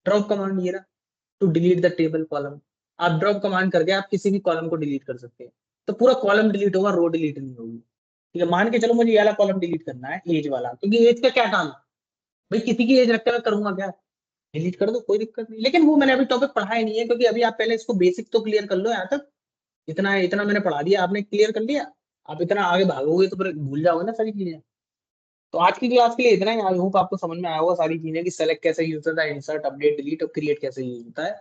ड्रॉप कमांड, ये रहा to delete the table column. आप ड्रॉप कमांड करके आप किसी भी कॉलम को डिलीट कर सकते हैं, तो पूरा कॉलम डिलीट होगा, रो डिलीट नहीं होगी। ठीक है, मान के चलो मुझे ये वाला कॉलम डिलीट करना है, एज वाला, क्योंकि एज का क्या काम है भाई, किसी की एज रखकर मैं करूंगा क्या? डिलीट कर दो, कोई दिक्कत नहीं। लेकिन वो मैंने अभी टॉपिक पढ़ाया नहीं है, क्योंकि अभी आप पहले इसको बेसिक तो क्लियर कर लो यहाँ तक। इतना इतना मैंने पढ़ा दिया, आपने क्लियर कर लिया, आप इतना आगे भागोगे तो फिर भूल जाओगे ना सारी चीजें। तो आज की क्लास के लिए इतना ही। आई होप आपको समझ में आया होगा सारी चीजें कि सेलेक्ट कैसे यूज होता है, इंसर्ट, अपडेट, डिलीट और क्रिएट कैसे यूज होता है,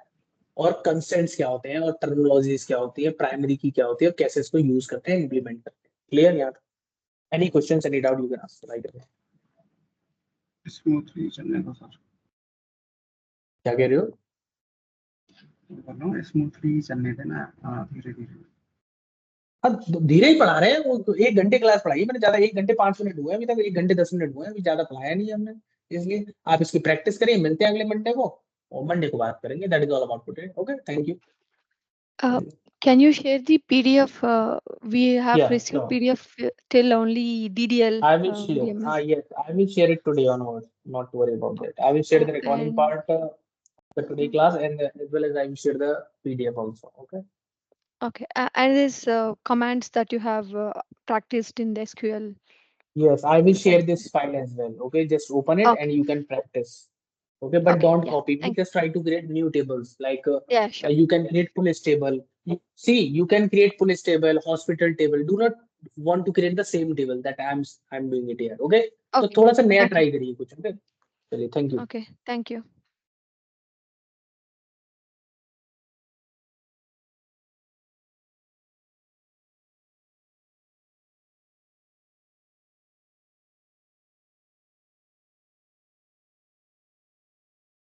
और कंस्टेंट्स क्या होते हैं, और टर्मिनोलॉजीज क्या होती है, प्राइमरी की क्या होती है, और कैसे इसको यूज करते हैं, इंप्लीमेंट करते हैं। क्लियर यार? Any questions, any doubt you can ask right away. Smoothly चलने दो सर। क्या कह रहे हो? बोलो स्मूथली चलने देना, धीरे धीरे। अब धीरे ही पढ़ा रहे हैं, वो 1 घंटे क्लास पढ़ाई है मैंने, ज्यादा 1 घंटे 5 मिनट हुए अभी तक, 1 घंटे 10 मिनट हुए हैं, अभी ज्यादा पढ़ाया नहीं है हमने। इसलिए आप इसकी प्रैक्टिस करिए, मिलते हैं अगले मंडे को, और मंडे को बात करेंगे। That is all about today. Okay, thank you. Can you share the PDF? We have Yeah, received sure. PDF till only DDL. I will share. VMS. Yes, I will share it today onwards. Not to worry about that. I will share the recording And- part, the today class, and as well as I will share the PDF also. Okay. Okay, and these commands that you have practiced in the SQL. Yes, I will share this file as well. Okay, just open it Okay. and you can practice. Okay, but Okay, don't yeah, copy me. thank- Just try to create new tables. Like Yeah, sure. you can create police table. See, you can create police table, hospital table. Do not want to create the same table that I'm doing it here. Okay. तो Okay. थोड़ा सा नया Okay. ट्राई करिए कुछ। Okay. चलिए, thank you. Okay, thank you.